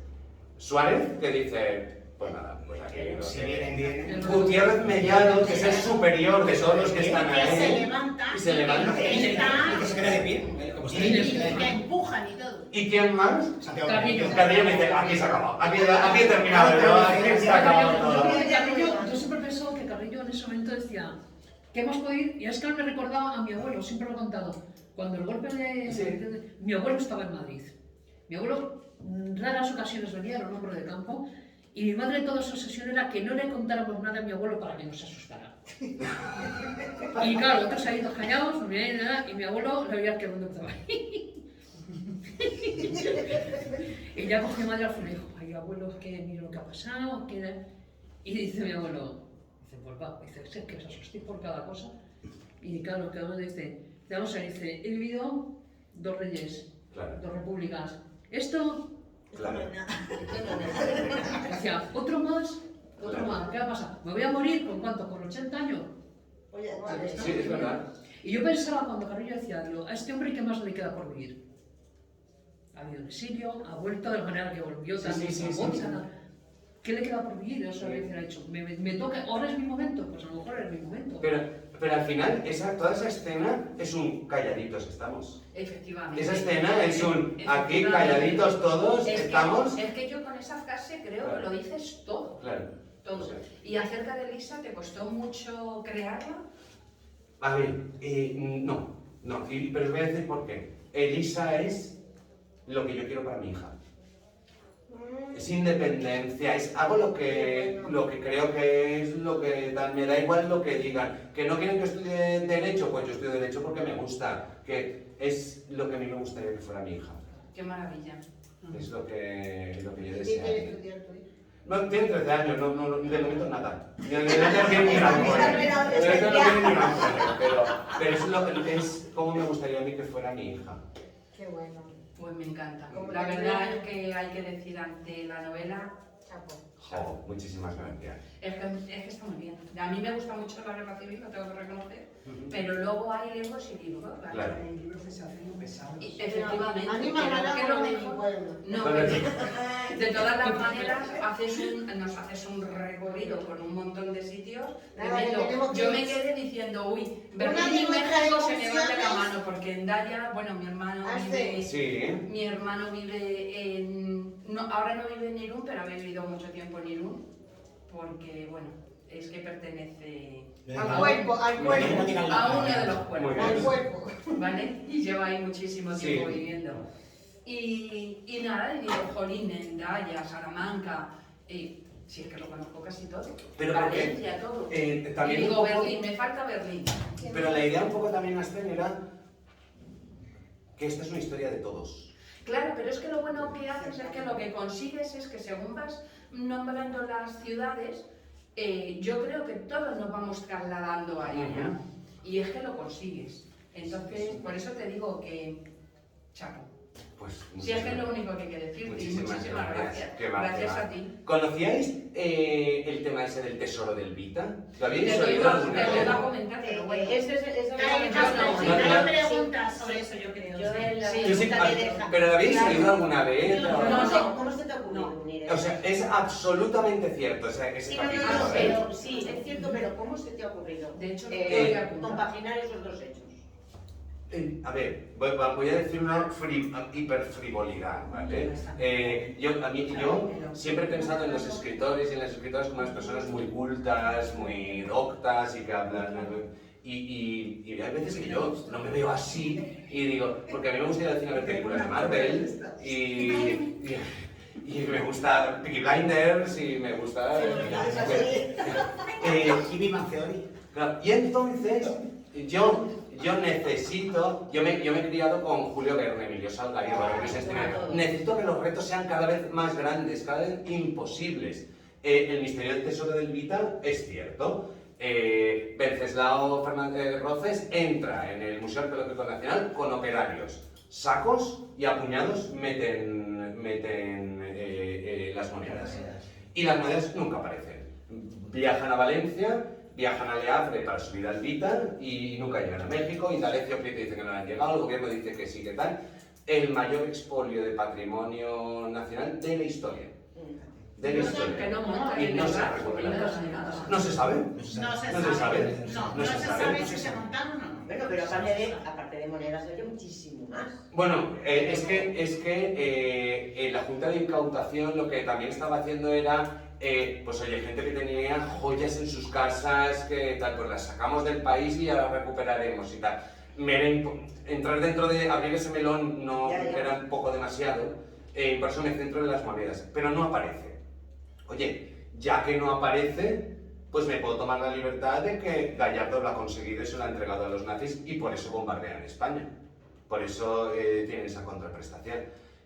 Suárez, que dice, pues nada, pues aquí no Si sé. vienen bien. Gutiérrez Mellado, que es el superior de todos los que están Que se ahí. levanta, Y se levanta. que Que se queda de pie. Como está de y pie. que empujan y todo. ¿Y quién más? Santiago Carrillo. Carrillo me dice, aquí se ha acabado, aquí he terminado, yo, aquí se ha acabado todo. Yo siempre he pensado que Carrillo en ese momento decía que hemos podido ir, y es que él me recordaba a mi abuelo, siempre lo he contado, cuando el golpe de mi abuelo estaba en Madrid. Mi abuelo raras ocasiones venía, era un hombre de campo, y mi madre toda su obsesión era que no le contáramos nada a mi abuelo para que no se asustara. Y claro, otros ahí todos callados, y mi abuelo le veía que el mundo estaba ahí. Y ya cogió madre al final y dijo, ay abuelo, es que mira lo que ha pasado, y dice mi abuelo, dice, pues va, dice, es que os asustéis por cada cosa. Y claro, que uno dice, vamos a ver, dice, he vivido 2 reyes, Claro. 2 repúblicas. Esto, Claro. decía, otro más, ¿qué va a pasar? ¿Me voy a morir con cuánto? ¿Con 80 años? Oye, vale. Sí, es verdad. Y yo pensaba cuando Carrillo decía, digo, a este hombre, ¿qué más le queda por vivir? Ha habido un exilio, ha vuelto de la manera que volvió, Sí, también sí, con sí, Bocha, sí. ¿no? ¿Qué le queda por vivir? Eso le hubiera dicho, me toca, ahora es mi momento, pues a lo mejor es mi momento. Pero al final, toda esa escena es un calladitos estamos. Efectivamente. Esa escena es un aquí Efectivamente. calladitos todos Es que- estamos. Es que yo con esa frase creo Claro. que lo dices todo. Claro. Todo. O sea, Y acerca de Elisa, ¿te costó mucho crearla? a ver, no, pero os voy a decir por qué. Elisa es lo que yo quiero para mi hija. Es independencia, es hago lo que creo que es, lo que tal, me da igual lo que digan. Que no quieren que estudie Derecho, pues yo estudio Derecho porque me gusta, que es lo que a mí me gustaría que fuera mi hija. Qué maravilla. Es lo que yo ¿Qué quiere deseo. estudiar tu hija? No, tiene 13 años, de momento nada. De momento no tiene ni gran cosa. De momento no tiene ni gran cosa, pero es como me gustaría a mí que fuera mi hija. Qué bueno. Pues me encanta. Como La te verdad veo. es que hay que decir ante la novela, Chapo. Jo, muchísimas gracias. es que está muy bien. A mí me gusta mucho la guerra civil, lo tengo que reconocer, pero luego hay libros y libros. ¿vale? Claro. Hay libros que se hacen muy pesados. Y efectivamente, A mí me ha pero ganado que lo lo de mi mejor- pueblo. No, de todas las maneras nos haces un recorrido con un montón de sitios Nada, que tremendo. tenemos que Yo me ir. quedé diciendo, uy, Una de Berlín y nuestras México se me va de la excursiones- mano, porque en Daya, bueno, mi hermano vive, Sí. mi hermano vive en, no, ahora no vive en Irún, pero había vivido mucho tiempo en Irún, porque bueno, es que pertenece Al cuerpo, al No cuerpo. digan la a uno de palabra. los Muy cuerpos. bien. Al cuerpo. ¿Vale? Y lleva ahí muchísimo tiempo Sí. viviendo. Y nada, y digo, Jolín, en Daya, Salamanca, si es que lo conozco casi todo. Pero Valencia, todo. también y un digo, poco- Berlín, me falta Berlín. Pero la idea un poco también, Asten, era que esta es una historia de todos. Claro, pero es que lo bueno que haces es que lo que consigues es que según vas nombrando las ciudades, yo creo que todos nos vamos trasladando a ella. Y es que lo consigues. Entonces, por eso te digo que, chapo. Pues Si es que es lo único que hay que decirte. Y muchísimas gracias. Qué va, Gracias qué va. a ti. ¿Conocíais el tema ese del tesoro del Vita? ¿Lo habéis Te lo oído iba alguna a vez? comentar, pero bueno. Eso es Hay preguntas sobre eso, yo creo. Yo en la Sí, Yo sí, pregunta que deja. ¿pero lo habéis Claro. oído alguna vez? No, ¿O no, no? no, ¿cómo se te ocurrió unir O sea, es absolutamente cierto ese Sí, no, capítulo. no, ¿eh? pero sí, es cierto, pero ¿cómo se te ha ocurrido De hecho, voy a apuntar. compaginar esos dos hechos? A ver, voy a decir una hiperfrivolidad, ¿vale? Yo siempre he pensado en los escritores y en las escritoras como unas personas muy cultas, muy doctas y que hablan... Y hay veces que yo no me veo así y digo, porque a mí me gusta ir al cine a ver películas de Marvel y me gusta Peaky Blinders y me gusta... Y Big Bang Theory. Claro, y entonces yo necesito, yo me he criado con Julio Verne, Emilio Salgari, Robert Wittgenstein. Necesito que los retos sean cada vez más grandes, cada vez imposibles. El misterio del tesoro del Vita es cierto. Venceslao Fernández Roces entra en el Museo Arqueológico Nacional con operarios, sacos y a puñados meten las monedas. Y las monedas nunca aparecen. Viajan a Valencia, viajan a Le Havre para subir al Vita y nunca llegan a México. Indalecio Prieto dice que no han llegado, el gobierno dice que sí, que tal. El mayor expolio de patrimonio nacional de la historia. De la historia. Que no montan Y en no el se ha barco, recuperado. nada. No se sabe. No se No se sabe. sabe. No se sabe si se montaron o no. Bueno, pero aparte de monedas hay muchísimo más. Bueno, es que la Junta de Incautación lo que también estaba haciendo era, pues oye, gente que tenía joyas en sus casas, que tal, pues las sacamos del país y ya las recuperaremos y tal. Entrar dentro de abrir ese melón no era un poco demasiado, por eso me centro en las monedas, pero no aparece. Oye, ya que no aparece, pues me puedo tomar la libertad de que Gallardo lo ha conseguido y se lo ha entregado a los nazis y por eso bombardean España. Por eso tienen esa contraprestación.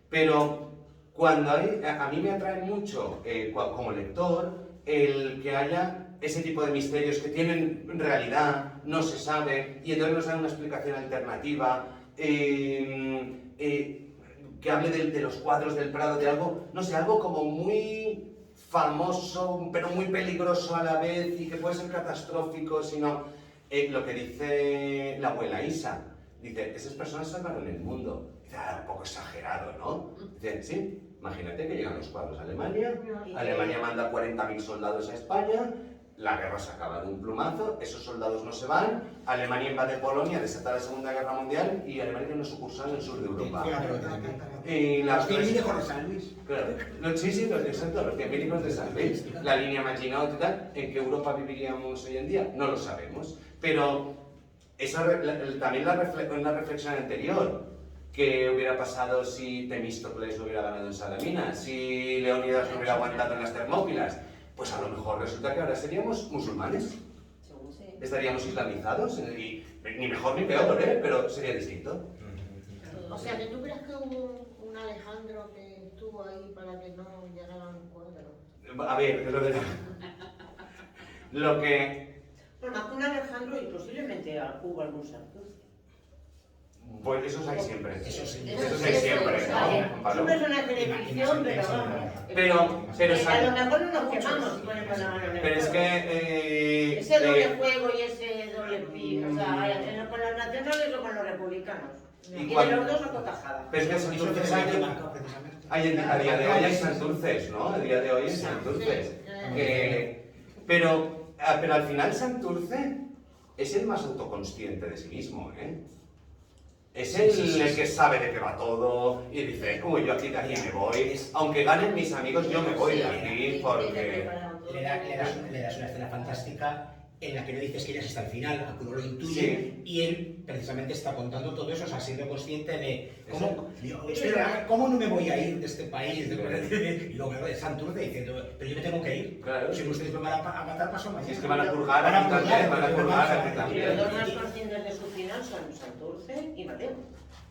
Pero cuando a mí me atrae mucho, como lector, el que haya ese tipo de misterios que tienen realidad, no se sabe, y entonces nos dan una explicación alternativa, que hable de los cuadros del Prado, de algo, no sé, algo como muy famoso, pero muy peligroso a la vez y que puede ser catastrófico, sino lo que dice la abuela Isa. Dice, esas personas salvaron el mundo. Dice, un poco exagerado, ¿no? Dice, sí, imagínate que llegan los cuadros a Alemania, Alemania manda 40.000 soldados a España, la guerra se acaba de un plumazo, esos soldados no se van, Alemania invade Polonia, desata la Segunda Guerra Mundial y Alemania tiene una sucursal en el sur de Europa. Y Los 100 hijos de San Luis. Claro, sí, exacto, los 100.000 hijos de San Luis, la línea Maginot y tal, ¿en qué Europa viviríamos hoy en día? No lo sabemos, pero también la reflexión anterior, ¿Qué hubiera pasado si Temístocles no hubiera ganado en Salamina? ¿Si Leónidas no hubiera aguantado en las Termópilas? Pues a lo mejor resulta que ahora seríamos musulmanes. Estaríamos islamizados, y ni mejor ni peor, pero sería distinto. O sea, que tú crees que hubo un Alejandro que estuvo ahí para que no llegara a un cuadro. A ver, lo que... Bueno, un Alejandro y posiblemente hubo algún Santurce. Pues esos hay siempre. Eso sí. Esos hay siempre, ¿no? Es un personaje de ficción, pero vamos. Pero a lo mejor no nos quemamos si ponemos la mano en el Pero es fuego. que... Ese doble juego y ese doble pi, o sea, con los nacionales o con los republicanos. Y de los dos a cotajada. Pero es que Santurces hay a día de hoy hay Santurces, ¿no? A día de hoy hay Santurces. Pero al final Santurce es el más autoconsciente de sí mismo, ¿eh? Es el que sabe de qué va todo y dice, uy, yo aquí de aquí me voy. Aunque ganen mis amigos, yo me voy de aquí porque... Le das una escena fantástica en la que no dices que ya está al final, a que uno lo intuye, Sí. y él precisamente está contando todo eso, o sea, siendo consciente de cómo no me voy a ir de este país, y luego de Santurce diciendo, pero yo me tengo que ir, Claro. si ustedes me van a matar, paso mañana. Si es que van a purgar aquí también, van a purgar aquí Y también. los dos más conscientes de su final son Santurce y Mateo.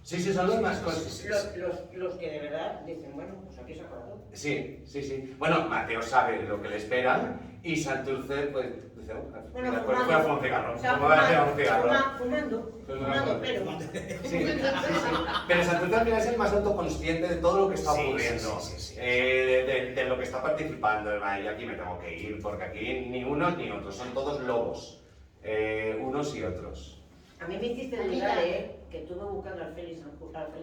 Sí, son los más conscientes. Los que de verdad dicen, bueno, pues aquí se acaba todo. Sí. Bueno, Mateo sabe lo que le espera y Santurce, pues, dice, Bueno, pues fuera a fumar un cigarro. O sea, ¿Cómo va a fumar un cigarro? fumando, pero... Sí. Pero Santurce al final es el más autoconsciente de todo lo que está Sí, ocurriendo, sí. de lo que está participando. Y aquí me tengo que ir, porque aquí ni unos ni otros, son todos lobos, unos y otros. A mí me hiciste dudar, que estuve buscando al Félix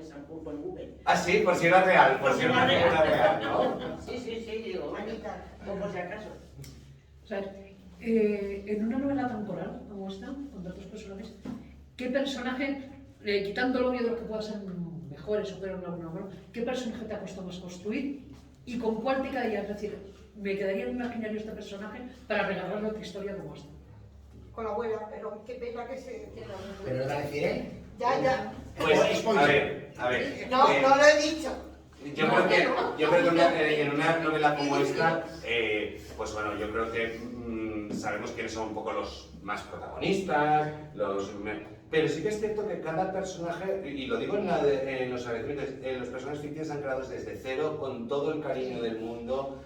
Sanjurjo en Google. Ah, sí, por si era real, por si era real, ¿no? Sí, digo, Anita. por si acaso. O sea, en una novela tan coral como esta, con tantos personajes, ¿qué personaje, quitando lo obvio de lo que puedan ser mejores o peores, qué personaje te ha costado más construir y con cuál te quedarías? Es decir, me quedaría en imaginario este personaje para regalarle otra historia como esta. Con la abuela, pero qué pena que se queda. Pero lo deciré. Ya. Pues, a ver. No lo he dicho. Yo creo que en una novela como esta, pues bueno, yo creo que sabemos quiénes son un poco los más protagonistas, pero sí que es cierto que cada personaje, y lo digo en los agradecimientos, los personajes ficticios están creados desde cero, con todo el cariño del mundo,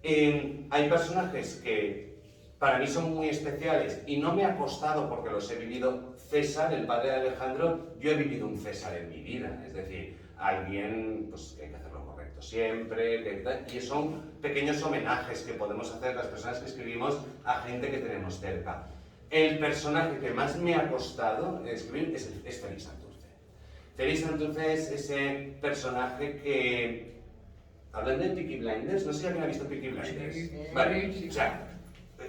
hay personajes que para mí son muy especiales y no me ha costado porque los he vivido. César, el padre de Alejandro, yo he vivido un César en mi vida, es decir, alguien pues, que hay que hacer lo correcto siempre, y son pequeños homenajes que podemos hacer las personas que escribimos a gente que tenemos cerca. El personaje que más me ha costado escribir es Félix Santurce. Félix Santurce es ese personaje que, hablando de Peaky Blinders, no sé si alguien ha visto Peaky Blinders. Sí. Vale, Sí. o sea,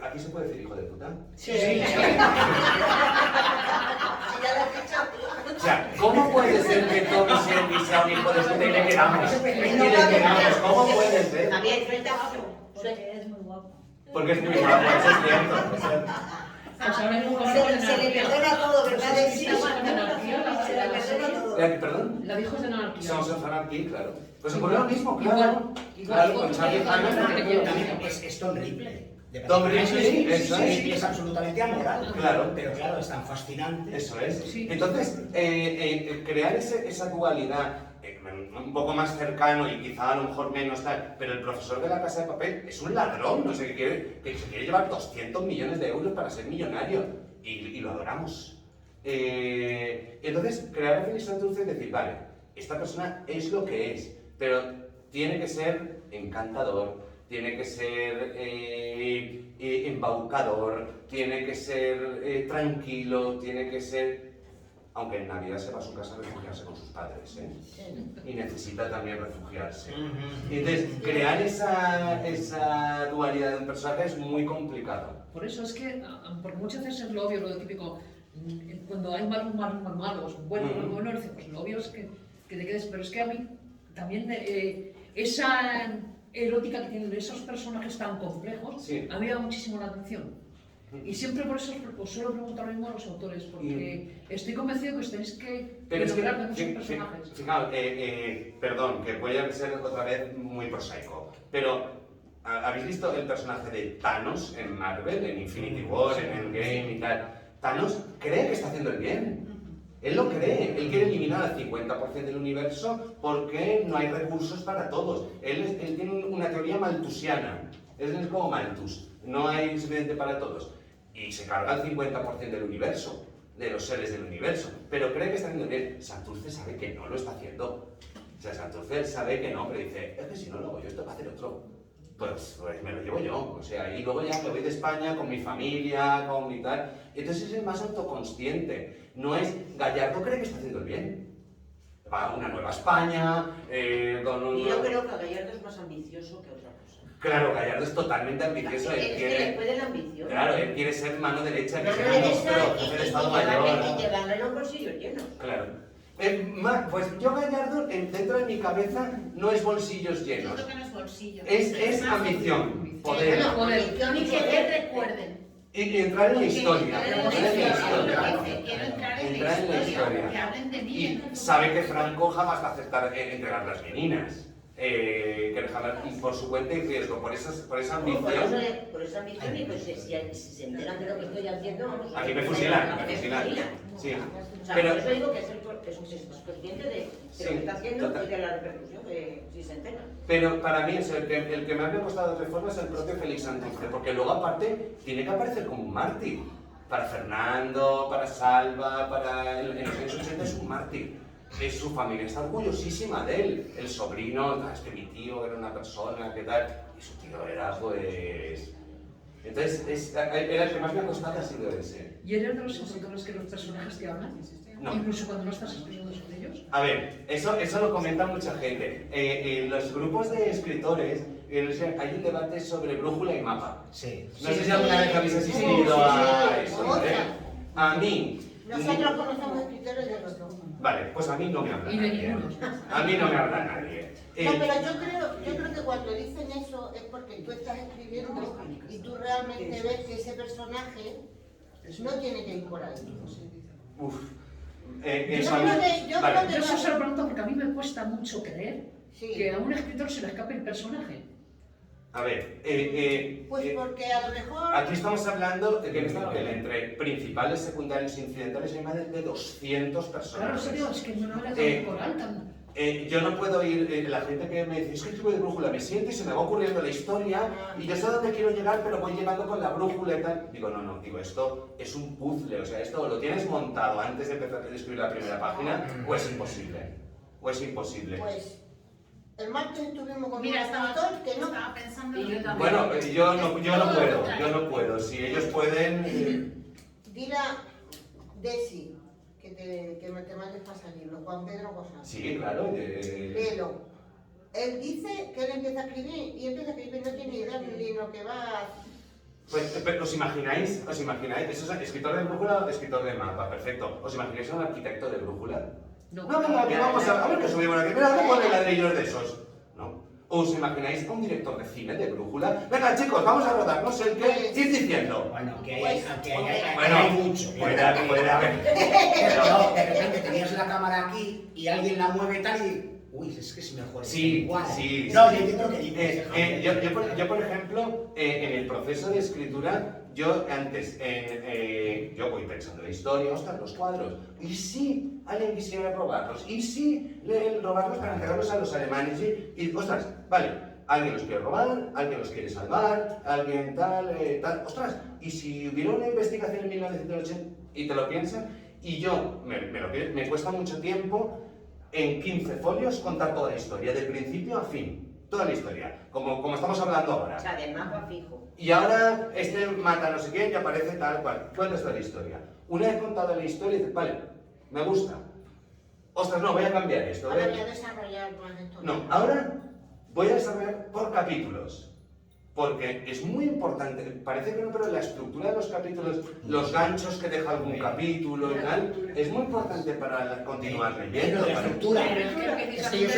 ¿aquí se puede decir hijo de puta? Sí. O sea, ¿cómo puede ser que Tommy Shelby sea un hijo de puta y le queramos? ¿Cómo puede ser? También, frente a Porque es muy guapo. Porque es muy guapo, eso es cierto. Pues ahora mismo Se le perdona todo, ¿verdad? Sí, Sí, sí, de anarquía, se le perdona todo. ¿Perdón? La dijo de anarquía. Somos of Anarchy, claro. Pues ocurre lo mismo, claro. Igual, Claro, con Charlie Hanna. También es Tom Ripley. Tom Ripley, eso es. Y es absolutamente amoral. Claro. Pero claro, es tan fascinante. Eso es. Sí. Entonces, crear esa dualidad un poco más cercano y quizá a lo mejor menos tal, pero el profesor de La Casa de Papel es un ladrón, no sé qué que se quiere llevar 200 millones de euros para ser millonario y lo adoramos. Entonces, crear a Félix Santurce y decir, vale, esta persona es lo que es, pero tiene que ser encantador, tiene que ser embaucador, tiene que ser tranquilo, tiene que ser... Aunque en Navidad se va a su casa a refugiarse con sus padres, y necesita también refugiarse. Y entonces, crear esa dualidad de un personaje es muy complicado. Por eso es que, porque muchas veces es lo obvio, lo típico, cuando hay malos, buenos, pues lo obvio es que te quedes, pero es que a mí también esa erótica que tienen esos personajes tan complejos, Sí. a mí me da muchísimo la atención. Y siempre por eso os suelo preguntar lo mismo a los autores, porque estoy convencido que os tenéis que Pero es que, lograr de muchos personajes. fijaos, perdón, que voy a ser otra vez muy prosaico, pero ¿habéis visto el personaje de Thanos en Marvel, en Infinity War, en Endgame y tal? Thanos cree que está haciendo el bien. Él lo cree, él quiere eliminar al 50% del universo porque no hay recursos para todos. Él tiene una teoría malthusiana, él es como Malthus, no hay suficiente para todos. Y se carga el 50% del universo, de los seres del universo, pero cree que está haciendo bien. Santurce sabe que no lo está haciendo. O sea, Santurce sabe que no, pero dice, es que si no lo hago yo, esto va a hacer otro. Pues me lo llevo yo, o sea, y luego ya me voy de España con mi familia, con mi tal. Entonces es el más autoconsciente. No es, Gallardo cree que está haciendo el bien. Va a una nueva España, con un... Y yo creo que Gallardo es más ambicioso que otra cosa. Claro, Gallardo es totalmente ambicioso. Él Es que quiere... le puede la ambición. Claro, él quiere ser mano derecha, No que sea derecha monstruo, jefe de Estado Mayor. y llevarle los bolsillos llenos. Claro. Pues yo Gallardo, dentro de mi cabeza, no es bolsillos Yo llenos. creo que no es bolsillo. Es más ambición, poder. ambición y que te recuerden. Y entrar en la historia. Porque Entrar en la historia. quiero entrar en Entrar en la la historia. historia, que hablen de mí. Y sabe que Franco jamás va a aceptar entregar las meninas. Que jamás, y por su cuenta y riesgo, por esa ambición. Por esa ambición y pues si se enteran de lo que estoy haciendo, vamos a... Aquí me fusilan, me fusilan. Sí. O sea, Pero, por eso digo que es consciente de lo que está haciendo y de la repercusión de si se enteran. pero para mí, el que más me ha costado de reforma es el propio Félix Santurce, porque luego aparte tiene que aparecer como un mártir. Para Fernando, para Salva, en los años 80 es un mártir. Su familia está orgullosísima de él. El sobrino, es que mi tío era una persona, ¿qué tal? Y su tío era, pues... Entonces, el que más me ha costado ha sido ese. ¿Y eres de los escritores que los personajes te hablan? No. Incluso cuando no estás escribiendo sobre ellos. A ver, eso lo comenta mucha gente. En los grupos de escritores hay un debate sobre brújula y mapa. Sí. No sé si alguna vez habéis asistido a eso. A mí... Nosotros conocemos escritores de los dos. Vale, pues a mí no me habla Y de nadie. ninguno. A mí no me habla nadie. No, pero yo creo que cuando dicen eso es porque tú estás escribiendo y tú realmente ves que ese personaje no tiene que ir por ahí. Uf. Yo Vale. creo Yo eso se lo pregunto porque a mí me cuesta mucho creer Sí. que a un escritor se le escape el personaje. A ver, Pues porque a lo mejor... aquí estamos hablando de que en esta novela, entre principales, secundarios e incidentales, hay más de 200 Claro, personajes. eso digo, es que en una novela tan coral, tan... Yo no puedo ir, la gente que me dice, es que escribo de brújula, me siento y se me va ocurriendo la historia y yo sé a dónde quiero llegar, pero voy llevando con la brújula y tal. Digo, no, digo, esto es un puzzle, o sea, esto lo tienes montado antes de empezar a escribir la primera página, o es imposible. Pues el martes estuvimos con Mira, un escritor que no... estaba pensando Y yo en... también. Bueno, yo no puedo. Si ellos pueden... Dile a Desi que te mandes para libro, Juan Pedro Gozán. Sí, claro. Léelo. Él dice que él empieza a escribir y empieza a escribir, no tiene idea ni lo que va... Pues, ¿os imagináis? Eso es escritor de brújula o escritor de mapa, perfecto. ¿Os imagináis a un arquitecto de brújula? No. No, que vamos a ver que subimos aquí. Mira, no pone ladrillos de esos. No. ¿Os imagináis a un director de cine de brújula? Venga, chicos, vamos a rodar, no sé el qué. Ir diciendo. Bueno, que Pues, hay mucho. Puede haber. Pero no, de repente tenías la cámara aquí y alguien la mueve tal y... Uy, es que es mejor. Sí, igual. sí. No, yo entiendo lo que dices. Yo, por ejemplo, en el proceso de escritura, yo antes, yo voy pensando en la historia, ostras, los cuadros, y si alguien quisiera robarlos, y si robarlos para entregarlos a los alemanes, y ostras, vale, alguien los quiere robar, alguien los quiere salvar, alguien tal, ostras, y si hubiera una investigación en 1980 y te lo piensas, y yo, me cuesta mucho tiempo en 15 folios contar toda la historia, de principio a fin, toda la historia, como estamos hablando ahora. O sea, de mapa fijo. Y ahora este mata no sé quién y aparece tal cual. Cuentas toda la historia. Una vez contada la historia, dices, vale, me gusta. Ostras, no, voy a cambiar esto. Ahora voy a desarrollar más esto. No, ahora voy a desarrollar por capítulos. porque es muy importante, parece que no, pero la estructura de los capítulos, los ganchos que deja algún capítulo y tal, es muy importante para continuar leyendo. Pero la estructura, Pero es que es que yo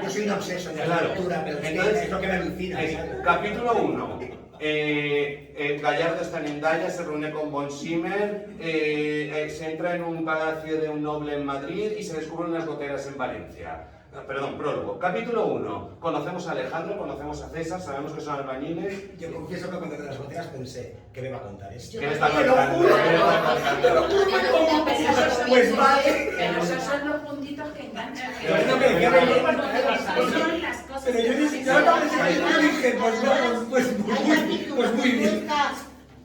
soy un obseso de la Claro. estructura, pero Entonces, es lo que me alucina. Es, ¿sabes? capítulo 1. Gallardo está en Hendaya, se reúne con von Schimmer, se entra en un palacio de un noble en Madrid y se descubren unas goteras en Valencia. Perdón, prólogo. Capítulo 1. Conocemos a Alejandro, conocemos a César, sabemos que son albañiles. Yo confieso que cuando de las botellas pensé, ¿qué me va a contar esto? ¿Qué me está ¡Te lo contando? juro! ¿Qué me está contando? Pues vale. Pero esos son los puntitos que enganchan. Pero es lo que decía Son las cosas Pero yo que ni no siquiera se pensé que yo dije, pues no, pues muy Tú bien. estás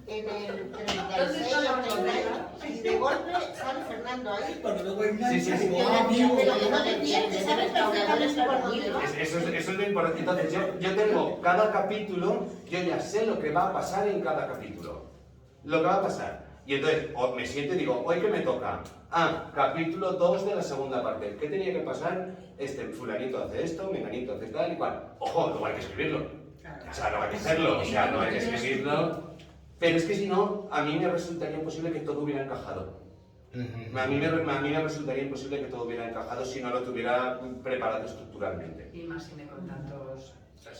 en el 36 o 30 y de golpe sale Fernando ahí. Cuando luego Sí, sí, sí. digo, ah, amigo. Pero que no te pierdes, sabes perfectamente por dónde vas. Eso es lo importante. Entonces, yo tengo cada capítulo, yo ya sé lo que va a pasar en cada capítulo. Lo que va a pasar. Y entonces, me siento y digo, ¿hoy qué me toca? Capítulo 2 de la segunda parte. ¿Qué tenía que pasar? Fulanito hace esto, menganito hace tal y cual. Ojo, luego hay que escribirlo. O sea, no hay que hacerlo, o sea, no hay que escribirlo. Pero es que si no, a mí me resultaría imposible que todo hubiera encajado. A mí me resultaría imposible que todo hubiera encajado si no lo tuviera preparado estructuralmente. Y más si me con tantos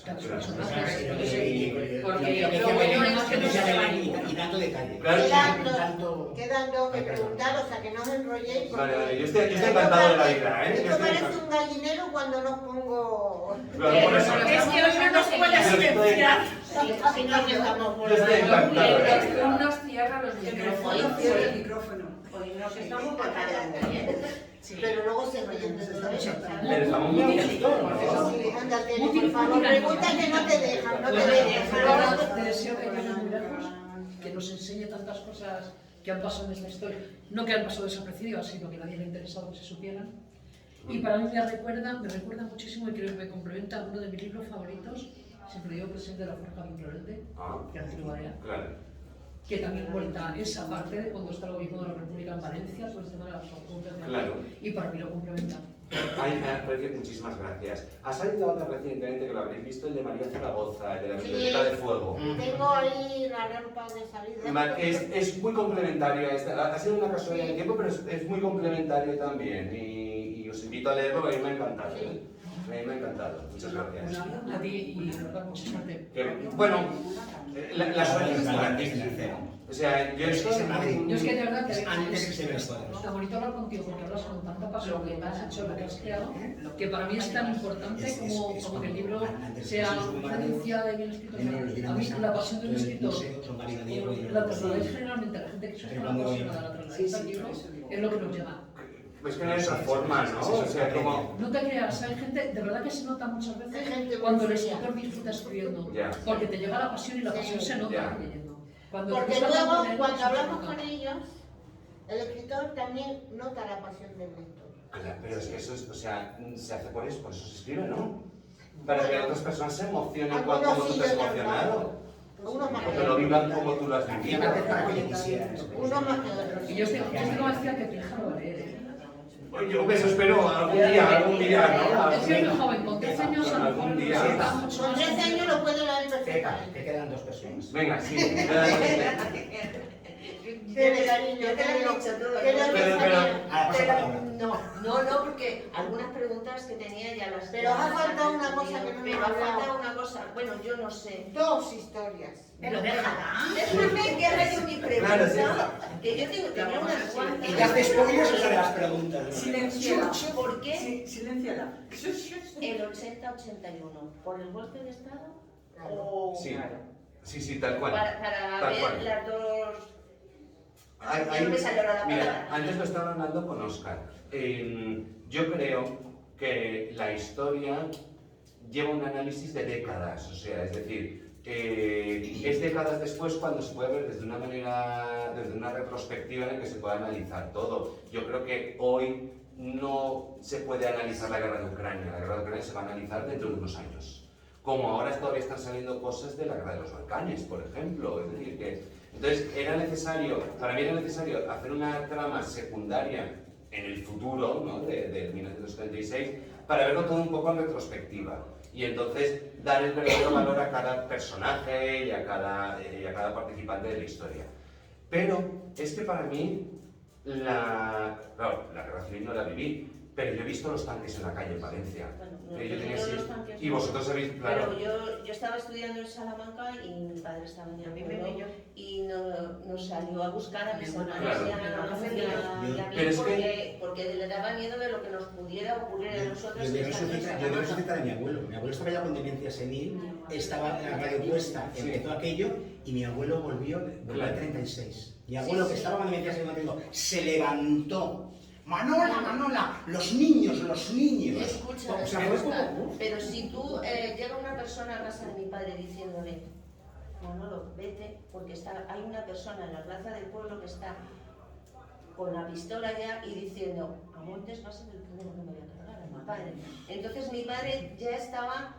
personajes. Porque Porque lo bueno es que no se sea va y tanto detalle. Claro, Quedan dos que preguntar, o sea que no os enrolléis. porque- Vale, yo estoy encantado de la vida, ¿eh? Yo Esto estoy parece encantado. un gallinero cuando no pongo... Claro, por eso. Es que hoy no nos puede Yo estoy- silenciar. Si no, que estamos por Yo estoy encantado. El nos cierra los micrófonos. Cierra el micrófono. Hoy nos estamos portando muy bien. Pero luego se ríen de Pero estamos muy juntos, ¿no? Sí, ándate, por favor, pregunta que no te dejan, no te dejan. Te deseo que llegue muy lejos, que nos enseñe tantas cosas que han pasado en esta historia. No que han pasado desapercibidas, sino que a nadie le ha interesado que se supieran. Y para mí me recuerda muchísimo y creo que me complementa a uno de mis libros favoritos, siempre digo Presidente de la Forja Vinclorente, que Arturo Barea, Claro. que también cuenta esa parte de cuando está el gobierno de la República en Valencia, todo el tema de las fronteras, Claro. y para mí lo complementa. Ay, muchísimas gracias. Ha salido otra recientemente que lo habréis visto, el de María Zaragoza, el de la Biblioteca de Fuego. Tengo ahí la rampa de salida. Es muy complementario, ha sido una casualidad de tiempo, pero es muy complementario también. Y os invito a leerlo, porque a mí me ha encantado. ¿eh? A mí me ha encantado. Muchas gracias. A ti y de verdad mucha suerte. Bueno, la suerte es grandísima. O sea, yo Es que es en Madrid. Yo es que de verdad Es antes que se vean las cosas. está bonito hablar contigo porque hablas con tanta pasión que me has hecho lo que has creado, que para mí es tan importante como que el libro sea referencia de bien escrito. A mí la pasión de un escritor la trasladáis generalmente a la gente que se una apasionada, la trasladáis al libro, es lo que nos llama. Es que no hay otra forma, ¿no? O sea, como... No te creas, hay gente, de verdad que se nota muchas Hay veces gente cuando el muy fría. escritor disfruta escribiendo, Ya. porque te llega la pasión y la pasión se nota Ya. leyendo. Cuando Porque tú hablas luego, con él, cuando se hablamos nota. con ellos, el escritor también nota la pasión del lector. Claro, pero es que eso es, o sea, se hace por eso se escribe, ¿no? Para que otras personas se emocionen como Algunos tú sí te has y otros emocionado. no. Unos más O que que lo otros. vivan como tú lo has vivido. Para que yo quisiera. Unos más que otros. Y yo estoy convencida que tu hija lo va a leer. Yo eso espero algún día, ¿no? Es que es muy joven, con 13 años a lo mejor Algún día. está mucho Con más. 13 años lo puede leer Que perfectamente. quedan dos personas. Venga, sí. Tiene cariño, Yo te lo he dicho todo. No, porque algunas preguntas que tenía ya las... Pero ha faltado una cosa que no Pero hemos ha hablado. faltado una cosa, bueno, yo no sé. Dos historias. Pero déjala. Déjame que haga yo mi Claro, sí. pregunta, que yo tenía unas cuantas. ¿Y te haces spoilers o sale las preguntas? Silenciada. ¿Por qué Sí, silénciala. el 80-81? ¿Por el golpe de Estado? Claro. O Sí, tal cual. para Tal ver cual. las dos... Hay- Ya no me salió ahora la mira, palabra. antes lo estaba hablando con Óscar. Yo creo que la historia lleva un análisis de décadas, o sea, es decir, es décadas después cuando se puede ver desde una manera, desde una retrospectiva en la que se puede analizar todo. Yo creo que hoy no se puede analizar la guerra de Ucrania. La guerra de Ucrania se va a analizar dentro de unos años. Como ahora todavía están saliendo cosas de la guerra de los Balcanes, por ejemplo. Es decir, que entonces para mí era necesario hacer una trama secundaria en el futuro, ¿no? de 1936, para verlo todo un poco en retrospectiva. Y entonces dar el verdadero valor a cada personaje y a cada participante de la historia. Pero es que para mí, claro, la guerra civil no la viví, pero yo he visto los tanques en la calle en Valencia. Bueno, Yo tenía los seis- tanques y no. vosotros habéis, claro. Pero yo estaba estudiando en Salamanca y mi padre estaba en el pueblo y nos salió a buscar a mis hermanos Claro. y a mí Pero es que- porque le daba miedo de lo que nos pudiera ocurrir a nosotros. Yo que veo estamos en resucitar Salamanca. a mi abuelo. Mi abuelo estaba ya con demencia senil, estaba en la radio puesta, empezó aquello y mi abuelo volvió al 36. Mi abuelo, que estaba con demencia senil, se levantó. Manola, Manola, los niños. Escucha, O sea, fue como... pero si tú llega una persona a casa de mi padre diciéndole, Manolo, vete, porque hay una persona en la plaza del pueblo que está con la pistola ya y diciendo, a Montes va a ser el primero que me voy a cargar, a mi padre. Entonces mi padre ya estaba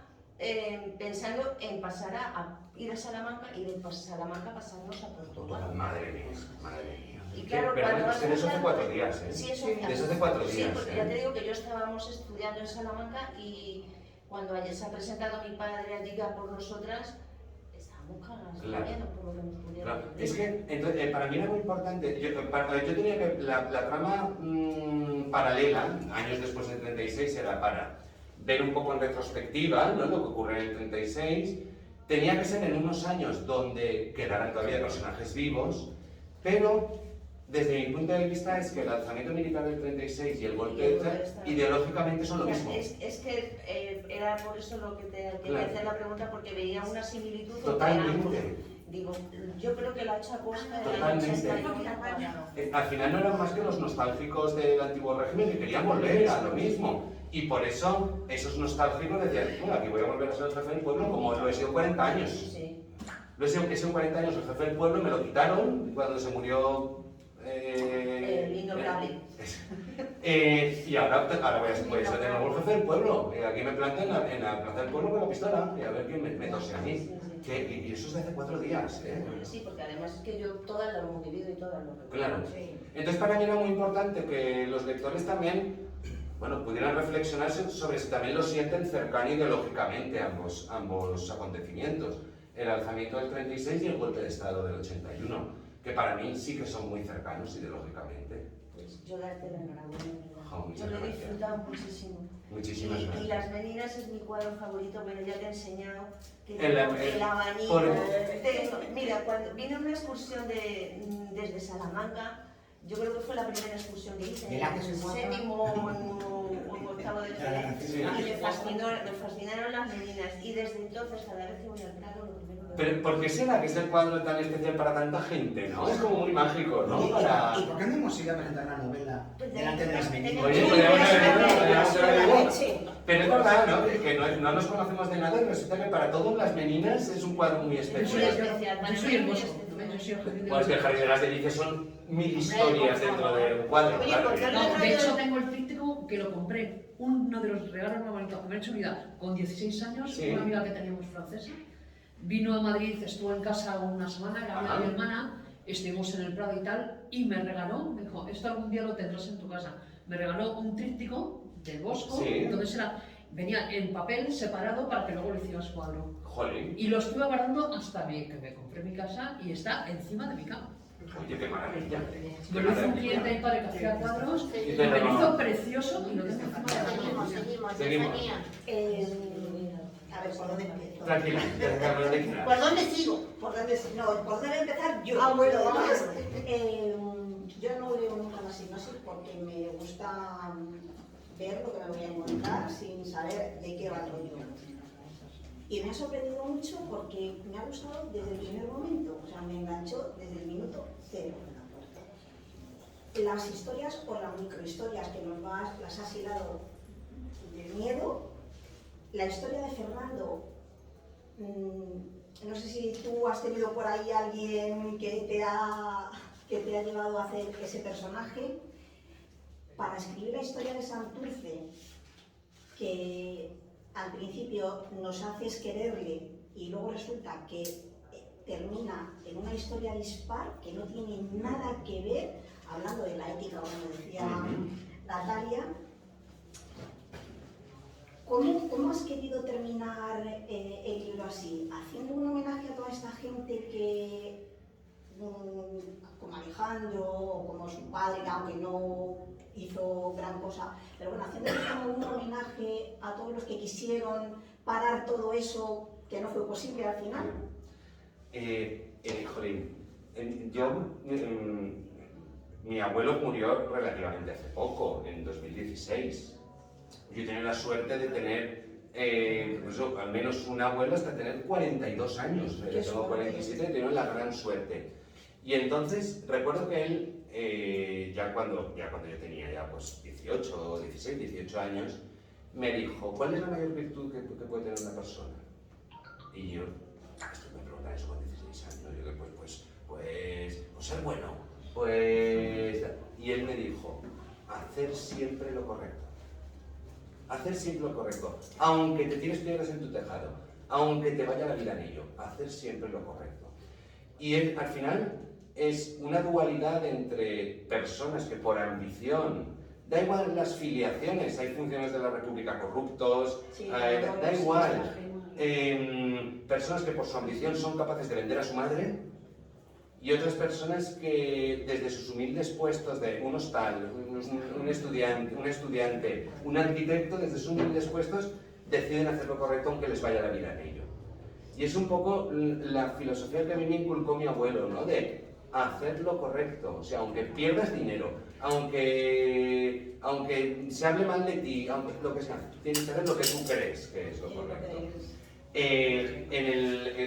pensando en pasar a ir a Salamanca y de Salamanca pasarnos a Portugal. Madre mía. Y claro, Pero cuando vas eso hace a 4 días, ¿eh? Sí, eso Eso hace 4 Sí, días, porque ya te digo que yo estábamos estudiando en Salamanca y cuando ayer se ha presentado mi padre allí ya por nosotras, estábamos cagadas de miedo por lo que nos pudiera Claro, ocurrir. es que entonces, para mí era muy importante, yo tenía que, la trama paralela, años después del 36, era para ver un poco en retrospectiva, ¿no?, lo que ocurre en el 36, tenía que ser en unos años donde quedaran todavía personajes vivos, pero desde mi punto de vista es que el alzamiento militar del 36 y el golpe de Estado ideológicamente son lo mismo. Es que era por eso lo que te quería Claro. hacer la pregunta, porque veía una similitud entre Totalmente. ambos. Digo, yo creo que la ha hecho a costa de la Totalmente. lucha española. Al final no eran más que los nostálgicos del antiguo régimen que querían volver a lo mismo. Y por eso esos nostálgicos decían, bueno, aquí voy a volver a ser el jefe del pueblo como lo he sido 40 años. Sí. He sido 40 años el jefe del pueblo, me lo quitaron cuando se murió... Innombrable. Y ahora voy a ser de nuevo el jefe del pueblo. Aquí me planto en la plaza del pueblo con la pistola y a ver quién me tose a mí. Sí. Y eso es de hace 4 días. Sí, porque además es que yo todas lo hemos vivido y todas lo recuerdo. Claro. Sí. Entonces para mí era muy importante que los lectores también, bueno, pudieran reflexionar sobre si también lo sienten cercano ideológicamente ambos acontecimientos. El alzamiento del 36 y el golpe de Estado del 81, que para mí sí que son muy cercanos ideológicamente. Pues yo darte la enhorabuena. Muchas Yo lo he gracias. disfrutado muchísimo. Muchísimas Y gracias. Las Meninas es mi cuadro favorito, pero ya te he enseñado que El abanico. por- Mira, cuando vine a una excursión desde Salamanca, yo creo que fue la primera excursión que hice, ¿El en acto el es guapa? séptimo o octavo de Jerez, Sí. y me fascinaron Las Meninas. Y desde entonces, cada vez que voy al Prado, lo primero que Pero ¿por qué será que es el cuadro tan especial para tanta gente, no? Es como muy mágico, ¿no? Para... ¿Y por qué no hemos ido a presentar la novela delante de las meninas? Oye, podríamos haber ido. Pero es verdad, ¿no? Que no nos conocemos de nada y resulta que para todos Las Meninas es un cuadro muy Muy especial. especial. Yo soy el Bosco. Yo soy el Jardín del Pues que el Bosco. Jardín de las Delicias son 1000 historias dentro de un cuadro, Oye, claro. ¿por qué No, de hecho tengo el tríptico que lo compré, uno de los regalos más bonitos que me ha hecho en mi vida, con 16 años, Sí. una amiga que teníamos francesa, vino a Madrid, estuvo en casa una semana, era Ajá. mi hermana, estuvimos en el Prado y tal, y me regaló, me dijo, esto algún día lo tendrás en tu casa, me regaló un tríptico del Bosco, Sí. entonces venía en papel separado para que luego lo hicieras cuadro. Jolín. Y lo estuve guardando hasta que me compré mi casa y está encima de mi cama. Oye, qué maravilla. Me lo hizo un cliente ahí para que hacía cuadros y me lo hizo precioso y lo tengo encima de la cama. Seguimos. A ver, ¿por dónde empiezo? Tranquila, ya por donde quieras. ¿Por dónde sigo? ¿Por dónde empezar yo? Ah, bueno, Además, vamos. yo no leo nunca la sinopsis porque me gusta ver lo que me voy a encontrar sin saber de qué va el rollo. Y me ha sorprendido mucho porque me ha gustado desde el primer momento, o sea, me enganchó desde el minuto 0. Las historias o las microhistorias que las has hilado del miedo. La historia de Fernando, no sé si tú has tenido por ahí alguien que te ha llevado a hacer ese personaje. Para escribir la historia de Santurce, que al principio nos haces quererle y luego resulta que termina en una historia dispar que no tiene nada que ver, hablando de la ética, como decía Natalia, ¿Cómo has querido terminar el libro así? ¿Haciendo un homenaje a toda esta gente que, como Alejandro, o como su padre, aunque no hizo gran cosa, pero bueno, haciendo como un homenaje a todos los que quisieron parar todo eso que no fue posible al final? Jolín, mi abuelo murió relativamente hace poco, en 2016. Yo he tenido la suerte de tener incluso al menos un abuelo hasta tener 42 años. Yo tengo 47 y he tenido la gran suerte. Y entonces recuerdo que él, ya cuando yo tenía ya pues 18, 16, 18 años, me dijo, ¿cuál es la mayor virtud que puede tener una persona? Y yo, esto me preguntan eso con 16 años, yo pues ser bueno, pues... Y él me dijo, hacer siempre lo correcto. Hacer siempre lo correcto, aunque te tires piedras en tu tejado, aunque te vaya la vida en ello, hacer siempre lo correcto. Y él, al final, es una dualidad entre personas que por ambición, da igual las filiaciones, hay funcionarios de la República corruptos, Sí, da igual, personas que por su ambición son capaces de vender a su madre, y otras personas que desde sus humildes puestos de un hostal, un estudiante, un arquitecto, desde sus humildes puestos deciden hacer lo correcto aunque les vaya la vida en ello. Y es un poco la filosofía que a mí me inculcó mi abuelo, ¿no? De hacer lo correcto, o sea, aunque pierdas dinero, aunque se hable mal de ti, aunque lo que sea, tienes que hacer lo que tú crees que es lo correcto.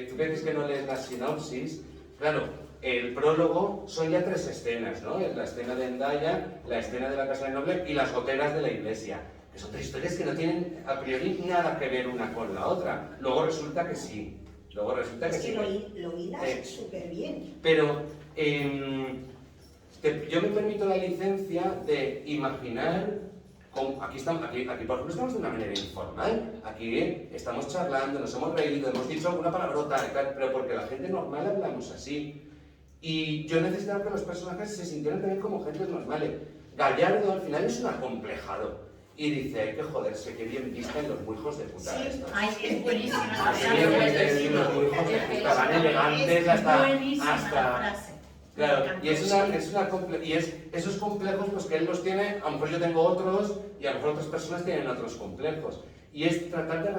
Tú crees que no lees la sinopsis, claro. El prólogo son ya 3 escenas, ¿no? La escena de Hendaya, la escena de la Casa de Noble y las goteras de la iglesia, que son 3 historias que no tienen a priori nada que ver una con la otra. Luego resulta que sí. Luego resulta que es que sí. lo hilas súper bien. Pero yo me permito la licencia de imaginar. Aquí, por ejemplo, estamos de una manera informal. Aquí estamos charlando, nos hemos reído, hemos dicho alguna palabrota, pero porque la gente normal hablamos así. Y yo necesitaba que los personajes se sintieran también como gentes normales. Gallardo al final es un acomplejado. Y dice, hay que joderse, que bien visten los muy hijos de puta estos. Ay, es buenísima. Sí, los muy hijos de puta, van elegantes hasta... Claro, y esos complejos pues que él los tiene, a lo mejor yo tengo otros y a lo mejor otras personas tienen otros complejos. Y es tratar de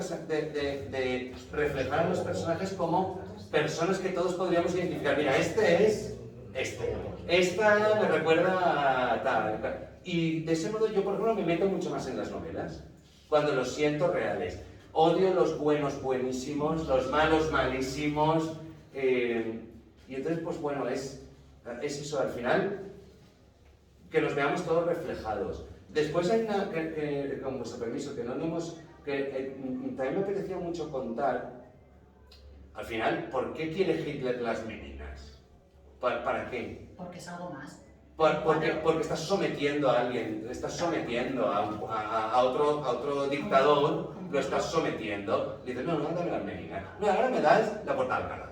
reflejar a los personajes como personas que todos podríamos identificar. Mira, esta me recuerda a tal. Y de ese modo yo, por ejemplo, me meto mucho más en las novelas, cuando los siento reales. Odio los buenos buenísimos, los malos malísimos. Y entonces, pues bueno, es eso al final, que nos veamos todos reflejados. Después hay una, con vuestro permiso, que también me apetecía mucho contar, al final, ¿por qué quiere Hitler las meninas? ¿Para qué? Porque es algo más. Porque estás sometiendo a alguien, estás sometiendo a otro dictador, lo estás sometiendo. Dices, no, dame las meninas. No, ahora me das la Porta de Alcalá.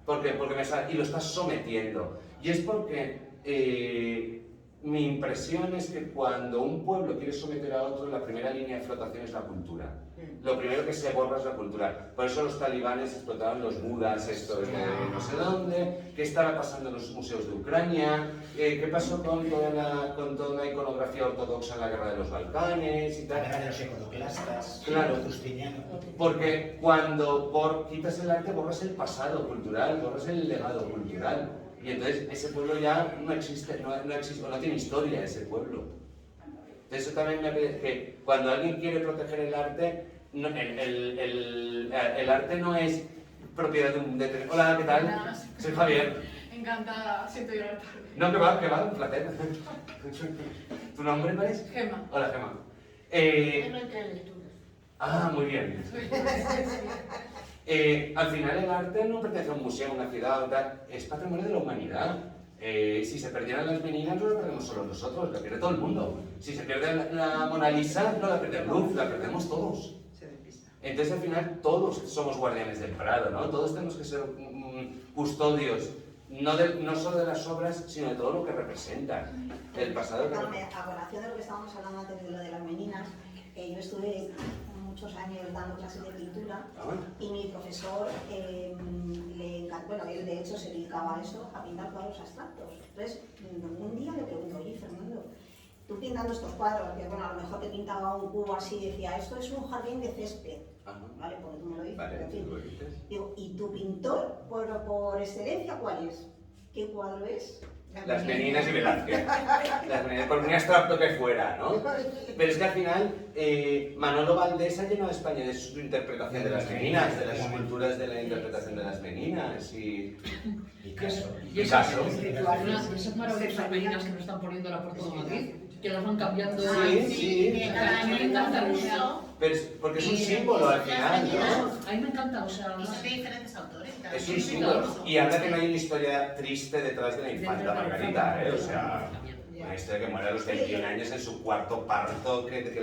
Porque y lo estás sometiendo. Y es porque mi impresión es que cuando un pueblo quiere someter a otro, la primera línea de flotación es la cultura. Lo primero que se borra es la cultura. Por eso los talibanes explotaban los budas estos de no sé dónde, qué estaba pasando en los museos de Ucrania, qué pasó con toda la iconografía ortodoxa en la guerra de los Balcanes y tal. La guerra de los iconoclastas, claro, justiniano. Porque cuando quitas el arte borras el pasado cultural, borras el legado cultural. Y entonces ese pueblo ya no existe, no tiene historia ese pueblo. Eso también me parece que cuando alguien quiere proteger el arte, el arte no es propiedad de un... Hola, ¿qué tal? Hola. Soy Javier. Encantada, siento llegar tarde. No, que va, un placer. ¿Tu nombre cuál es? Gemma. Hola, Gemma. Yo no entré en lecturas. Ah, muy bien. Soy yo. Al final el arte no pertenece a un museo, a una ciudad, es patrimonio de la humanidad. Si se perdieran las meninas no la perdemos solo nosotros, la pierde todo el mundo. Si se pierde la Mona Lisa no la pierde el Louvre, la perdemos todos. Entonces al final todos somos guardianes del Prado, ¿no? Todos tenemos que ser custodios, no solo de las obras, sino de todo lo que representan. El pasado que... A colación de lo que estábamos hablando antes de lo de las meninas, Yo estuve muchos años dando clases de pintura Ah, y mi profesor le encantó, bueno, él de hecho se dedicaba a eso, a pintar cuadros abstractos. Entonces, un día le pregunto, oye Fernando, tú pintando estos cuadros, que bueno, a lo mejor te pintaba un cubo así y decía, esto es un jardín de césped, ajá. ¿vale? Porque tú me lo dices, Vale, pero en fin. tú lo dices. Digo, ¿y tu pintor por excelencia cuál es? ¿Qué cuadro es? Las Meninas y Velázquez. Las Meninas, por muy abstracto que fuera, ¿no? Pero es que al final, Manolo Valdés ha llenado España de su interpretación de las Meninas, de las esculturas de la interpretación de las Meninas y... Picasso. Y Picasso. esas maravillosas meninas que nos están poniendo en la Puerta de Madrid, que las van cambiando. Sí, sí. Que cada año le canta el uso. Pero porque es un símbolo al final, ¿no? A mí me encanta, o sea, Y son de diferentes autores. cada Es un uno símbolo. uso. Y anda que no hay una historia triste detrás de la infanta Margarita, ¿eh? O sea, una historia que muere a los 21 años en su cuarto parto, que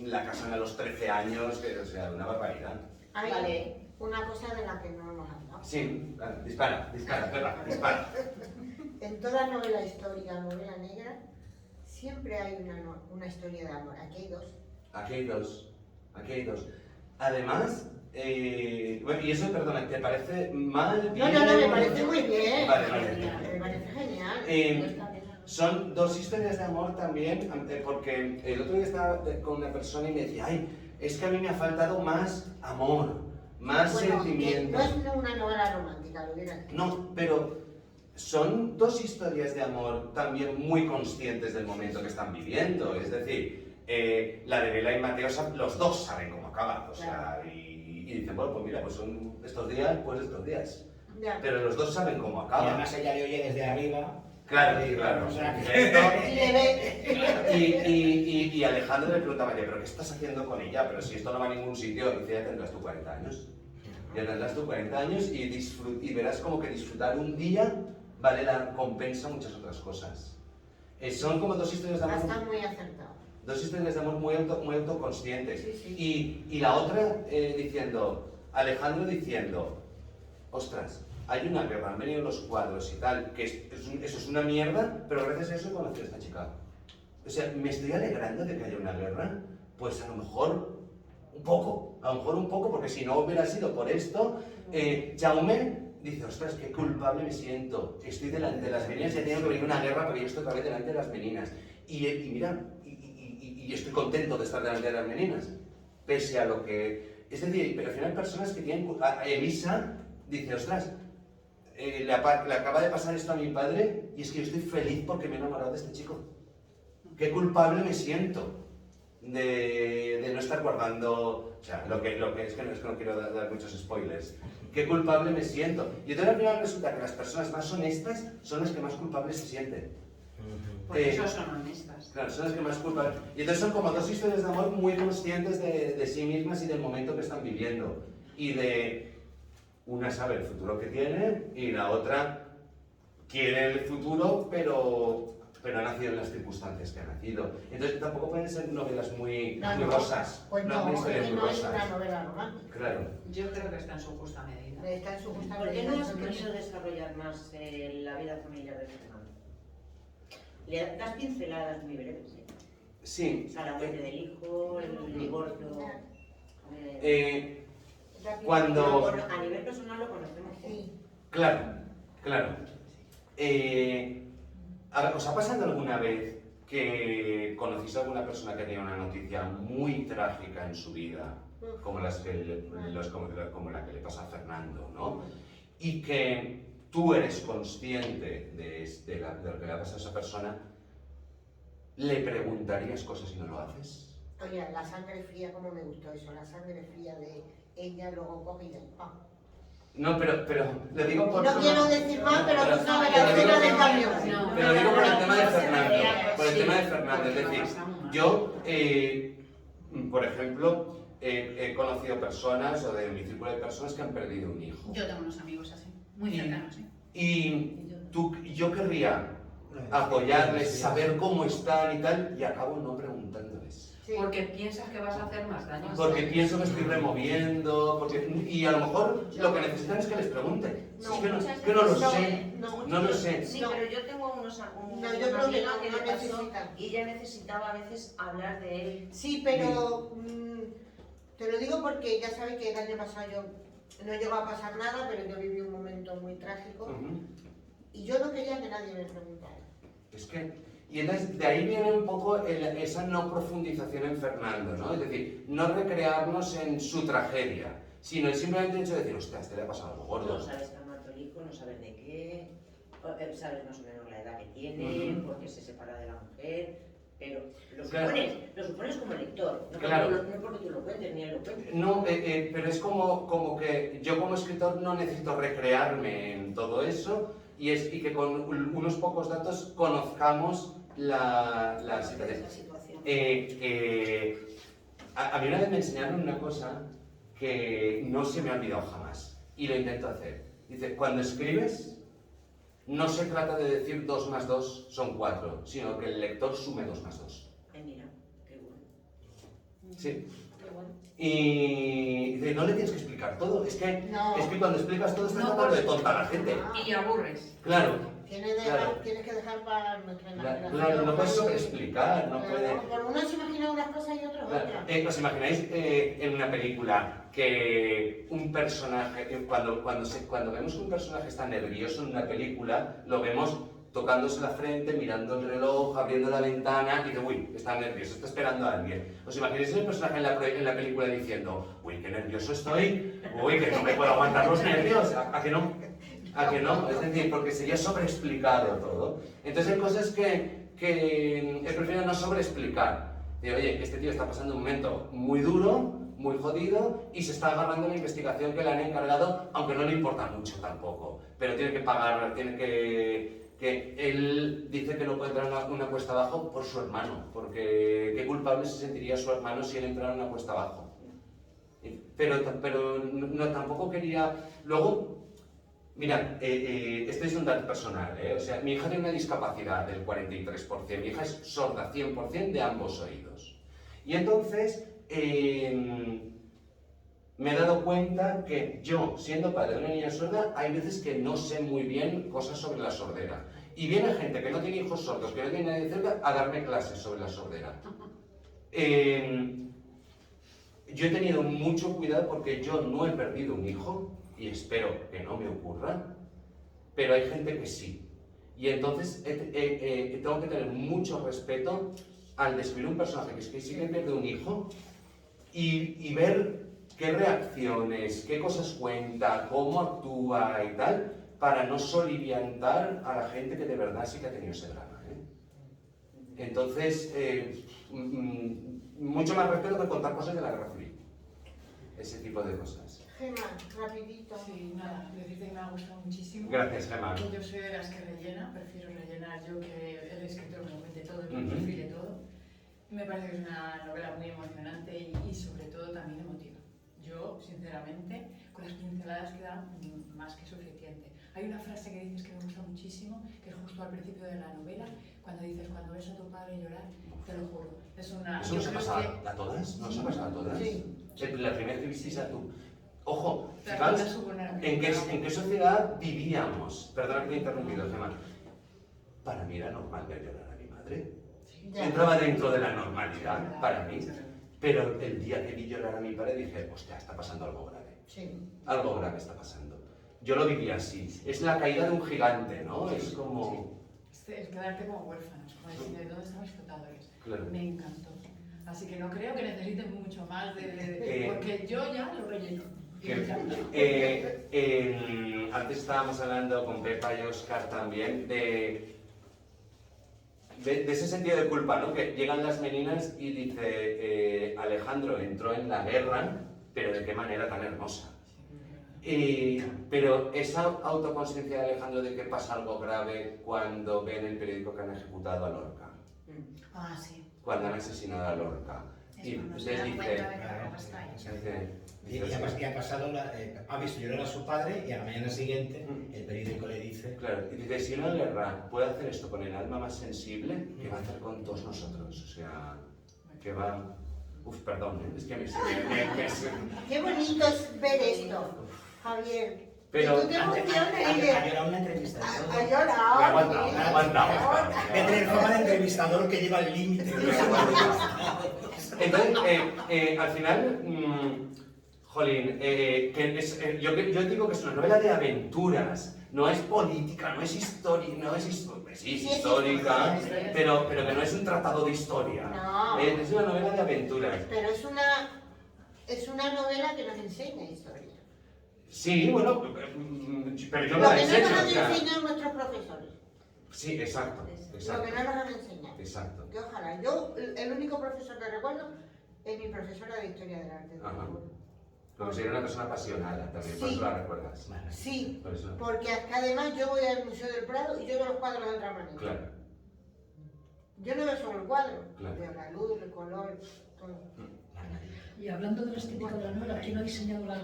la casan a los 13 años, que, o sea, una barbaridad. Hay Vale. una cosa de la que no hemos hablado. Sí, dispara, perra, dispara. En toda novela histórica, novela negra, siempre hay una historia de amor. Aquí hay dos. Aquí hay dos. Además, bueno, y eso, perdona, ¿te parece mal? No, bien? me parece muy bien. Vale. Me parece genial. Son dos historias de amor también, porque el otro día estaba con una persona y me decía, ay, es que a mí me ha faltado más amor, más Bueno, sentimiento. no es una novela romántica, lo dirás. No, pero son dos historias de amor también muy conscientes del momento que están viviendo. Es decir, la de Bela y Mateo, los dos saben cómo acaba. O sea, y dicen, bueno, pues mira, pues son estos días, pues estos días. Ya. Pero los dos saben cómo Y acaba. además ella le oye desde arriba. Claro. O sea, Y le ve. Y Alejandro le preguntaba, ¿pero qué estás haciendo con ella? Pero si esto no va a ningún sitio. Y dice, ya tendrás tú 40 años. Ya tendrás tú 40 años y verás como que disfrutar un día vale la compensa muchas otras cosas. Son como dos historias de amor. Está muy acertado. Dos historias de amor muy autoconscientes. Sí. Y la otra Alejandro diciendo, ostras, hay una guerra, han venido los cuadros y tal, que eso es una mierda, pero gracias a eso he conocido a esta chica. O sea, me estoy alegrando de que haya una guerra, pues a lo mejor un poco, porque si no hubiera sido por esto, Jaume dice, ostras, qué culpable me siento, estoy delante de las meninas y he tenido que venir una guerra porque yo estoy otra vez delante de las meninas. Y mira, y estoy contento de estar delante de las meninas, pese a lo que... Es decir, pero al final personas que tienen... Elisa dice, ostras, le acaba de pasar esto a mi padre y es que yo estoy feliz porque me he enamorado de este chico. Qué culpable me siento de no estar guardando... O sea, lo que es que no quiero dar muchos spoilers. Qué culpable me siento. Y entonces al final resulta que las personas más honestas son las que más culpables se sienten. Por eso son honestas. Claro, son las que más culpan. Y entonces son como dos historias de amor muy conscientes de sí mismas y del momento que están viviendo. Y de... Una sabe el futuro que tiene y la otra quiere el futuro, pero ha nacido en las circunstancias que ha nacido. Entonces tampoco pueden ser novelas muy rosas. Pues no, no, historias es muy que no es rosas. una novela romántica. Claro. Yo creo que está en su justa medida. Está en su justa ¿Por qué medida. no has querido desarrollar más la vida familiar de Fernando? Le das pinceladas muy breves. Sí. O sea, la muerte del hijo, el divorcio. Cuando... A nivel personal lo conocemos. Sí. Claro. A ver, ¿os ha pasado alguna vez que conocéis a alguna persona que tenía una noticia muy trágica en su vida, como la que le pasa a Fernando, ¿no? Y que tú eres consciente de lo que le ha pasado a esa persona, ¿le preguntarías cosas y no lo haces? Oye, la sangre fría, ¿cómo me gustó eso? La sangre fría de ella, luego coge y dice, No, pero lo digo por... No quiero decir más, pero tú sabes pero la digo escena del por- camión. Pero digo por el tema de Fernando, es decir, yo, por ejemplo, he conocido personas, o de mi círculo de personas que han perdido un hijo. Yo tengo unos amigos así, muy cercanos, ¿sí? Y yo querría apoyarles, saber cómo están y tal, y acabo no preguntándoles. Sí. porque piensas que vas a hacer más daño. Porque pienso que estoy removiendo, y a lo mejor lo que necesitan es que les pregunte. No, Es que muchas que no lo veces sé, no lo sé. Sí, No. pero yo tengo una No, yo creo que amiga no, que no le pasó necesitan. y ella necesitaba a veces hablar de él. Sí, pero te lo digo porque ya sabes que el año pasado yo no llegó a pasar nada, pero yo viví un momento muy trágico Ujú. y yo no quería que nadie me preguntara. Es que, y entonces de ahí viene un poco esa no profundización en Fernando, ¿no? Es decir, no recrearnos en su tragedia, sino el simplemente hecho de decir, hostia, a este le ha pasado algo gordo. No sabes que ha muerto el hijo, no sabes de qué, sabes más o menos la edad que tiene, Ujú. porque se separa de la mujer, pero Claro. lo supones como lector, no, Claro. no porque tú lo cuentes ni él lo cuente. No, pero es como que yo como escritor no necesito recrearme en todo eso y que con unos pocos datos conozcamos la situación. La situación. A mí una vez me enseñaron una cosa que no se me ha olvidado jamás y lo intento hacer. Dice, cuando escribes, no se trata de decir 2 más 2 son 4, sino que el lector sume 2 más 2. Mira, qué bueno. Sí. Qué bueno. Y dice, no le tienes que explicar todo. Es que cuando explicas todo estás tratando de tonta a la gente. Y aburres. Claro. Tienes que dejar para nuestra imaginación. Claro, no puedes sobreexplicar, no puedes... Por uno se imagina unas cosas y otras otras. ¿Os imagináis en una película que un personaje, cuando vemos que un personaje está nervioso en una película, lo vemos tocándose la frente, mirando el reloj, abriendo la ventana y dice, uy, está nervioso, está esperando a alguien? ¿Os imagináis el personaje en la película diciendo, uy, qué nervioso estoy, uy, que no me puedo aguantar los nervios? ¿A que no? ¿A que no? Es decir, porque sería sobreexplicado todo. Entonces hay cosas que es preferible no sobreexplicar. Digo, oye, este tío está pasando un momento muy duro, muy jodido, y se está agarrando la investigación que le han encargado, aunque no le importa mucho tampoco. Pero tiene que pagar, que él dice que no puede entrar en una cuesta abajo por su hermano, porque qué culpable se sentiría su hermano si él entrara en una cuesta abajo. Pero no, tampoco quería... Luego, mirad, esto es un dato personal, o sea, mi hija tiene una discapacidad del 43%, mi hija es sorda 100% de ambos oídos. Y entonces, me he dado cuenta que yo, siendo padre de una niña sorda, hay veces que no sé muy bien cosas sobre la sordera. Y viene gente que no tiene hijos sordos, que no tiene nadie cerca, a darme clases sobre la sordera. Yo he tenido mucho cuidado porque yo no he perdido un hijo, y espero que no me ocurra, pero hay gente que sí. Y entonces tengo que tener mucho respeto al describir un personaje que sí que pierde un hijo y ver qué reacciones, qué cosas cuenta, cómo actúa y tal, para no soliviantar a la gente que de verdad sí que ha tenido ese drama. Entonces, mucho más respeto que contar cosas de la Guerra Civil. Ese tipo de cosas. Gema, rapidito. Sí, nada, decirte que me ha gustado muchísimo. Gracias, Gemma. Yo soy de las que rellena, prefiero rellenar yo que el escritor me lo cuente todo, que Ujú. me perfile todo. Me parece que es una novela muy emocionante y sobre todo también emotiva. Yo, sinceramente, con las pinceladas que da, más que suficiente. Hay una frase que dices que me gusta muchísimo, que es justo al principio de la novela, cuando dices, cuando ves a tu padre llorar, te lo juro. Es una... ¿Eso nos ha pasado a todas? ¿Nos ha pasado a todas? Sí. La primera que visteis a tú. Ojo, Te das fijaos cuenta su vulnerabilidad. en qué sociedad vivíamos. Perdona que te he interrumpido, Gemma. Para mí era normal ver llorar a mi madre. Ya. Entraba dentro de la normalidad para mí. Pero el día que vi llorar a mi padre dije, hostia, está pasando algo grave. Sí. Algo grave está pasando. Yo lo viví así. Es la caída de un gigante, ¿no? Es como... Es quedarte como huérfanos, como decir, ¿de dónde están mis flotadores? Claro. Me encantó. Así que no creo que necesiten mucho más porque yo ya lo relleno. Antes estábamos hablando con Pepa y Óscar también de ese sentido de culpa, ¿no? Que llegan las meninas y dice, Alejandro entró en la guerra, pero de qué manera tan hermosa. Pero esa autoconsciencia de Alejandro de que pasa algo grave cuando ve en el periódico que han ejecutado a Lorca, Ah, sí. cuando han asesinado a Lorca. Y Eso, no se les dan dice, cuenta de que algo está ahí. Y ha pasado, ha visto llorar a su padre y a la mañana siguiente el periódico le dice... claro, y dice, si una guerra puede hacer esto con el alma más sensible, ¿qué va a hacer con todos nosotros? O sea, que va... Uf, perdón, es que me... Qué bonito es ver esto, Javier. Pero... Tú te emociones Ha y llorado una entrevista. ha llorado. Me ha aguantado, sí. me ha aguantado. De tener fama de entrevistador que lleva el límite. Entonces, al final, jolín, yo digo que es una novela de aventuras, no es política, no es historia, sí, es histórica, pero que no es un tratado de historia. No. Es una novela de aventuras. Pero es una novela que nos enseña historia. Sí, bueno, pero yo no Lo la que no nos enseño, han o sea, enseñado nuestros profesores. sí, exacto, Lo exacto, que no nos han enseñado. exacto. Que ojalá. Yo, el único profesor que recuerdo es mi profesora de Historia del Arte. Ajá. Lo que sería una persona apasionada también, por Sí. eso la recuerdas. Sí, Por eso. porque es que además yo voy al Museo del Prado y yo veo los cuadros de otra manera. Claro. Yo no veo solo el cuadro, Claro. veo la luz, el color, todo. Y hablando de la estética de la novela, ¿quién ha diseñado la...?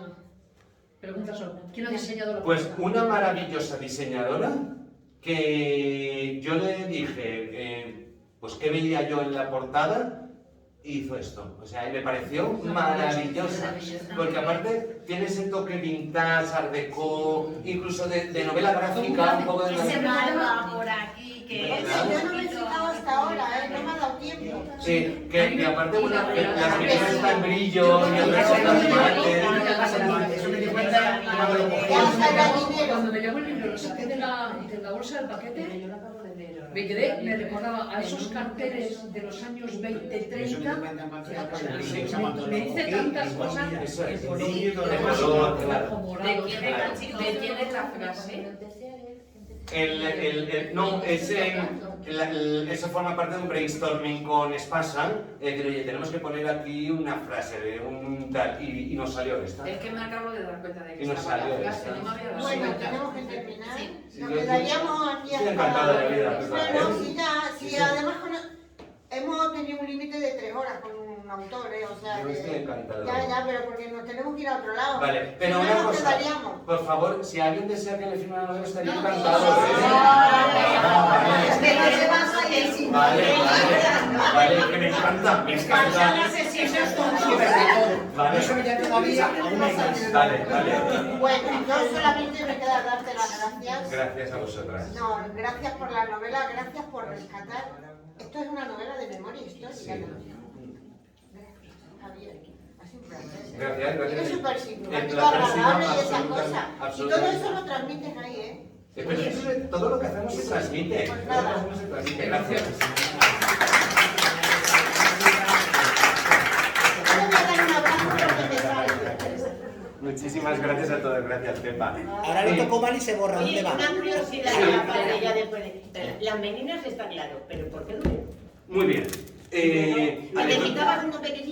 Pregunta solo, ¿quién ha diseñado la Pues portada? una maravillosa diseñadora que yo le dije, pues qué veía yo en la portada, y hizo esto. O sea, y me pareció maravillosa, porque aparte tiene ese toque vintage, art déco, incluso de novela gráfica, un poco de... Ese barba por aquí que es ¿Verdad? Yo no me he fijado hasta ahora, no me ha dado tiempo. Sí, que aparte bueno, las medidas están en brillo, y el resto están mate. Eso me di cuenta cuando lo cogí. Ya saca dinero. Cuando me llegó el libro, lo saqué de la bolsa del paquete, me recordaba a esos carteles de los años 20, 30. Me dice tantas cosas. Eso es. El color, Sí, el color, claro. rojo ¿De morado. quién es la frase? No, eso forma parte de un brainstorming con Espasa, que oye, tenemos que poner aquí una frase de un tal, y nos salió esta. Es que me acabo de dar cuenta de que Y nos estaba salió la frase, esta. no me había dado Bueno, cuenta. tenemos que terminar. Sí, Nos yo- quedaríamos aquí estoy encantado de la vida, Bueno, ¿verdad? sí, ya, sí, Sí. además hemos tenido un límite de 3 horas con un autor, o sea Yo estoy encantado. Ya, pero porque nos tenemos que ir a otro lado. Vale, pero Si no, una nos cosa, quedaríamos. por favor, si alguien desea que le firme una novela, estaría No, encantado. no, ¿eh? es que no se va a salir sin Vale, vale, que me encanta, me encanta. Vale, Eso ya todavía aún hay más. vale. Bueno, yo solamente me queda darte las gracias. Gracias a vosotras. No, gracias por la novela, gracias por rescatar. Esto es una novela de memoria histórica. Sí. ¿no? Gracias, Javier. Ha sido un placer. Gracias. Eres súper El simpático, placer ha sido agradable y esas absoluta- cosas. Y todo absolutamente. eso lo transmites ahí, ¿eh? Pero eso es- todo lo que hacemos se transmite. Pues Todo lo que nada. hacemos se transmite. Gracias. Yo te voy a dar un abrazo porque te sale. Muchísimas gracias a todos. Gracias, Pepa. Ahora lo toco mal y se borra. Oye, ¿Dónde va? una curiosidad Sí. ya para ella después. Las meninas está claro, pero ¿por qué duele? Muy bien. ¿Te quitabas uno pequeñito?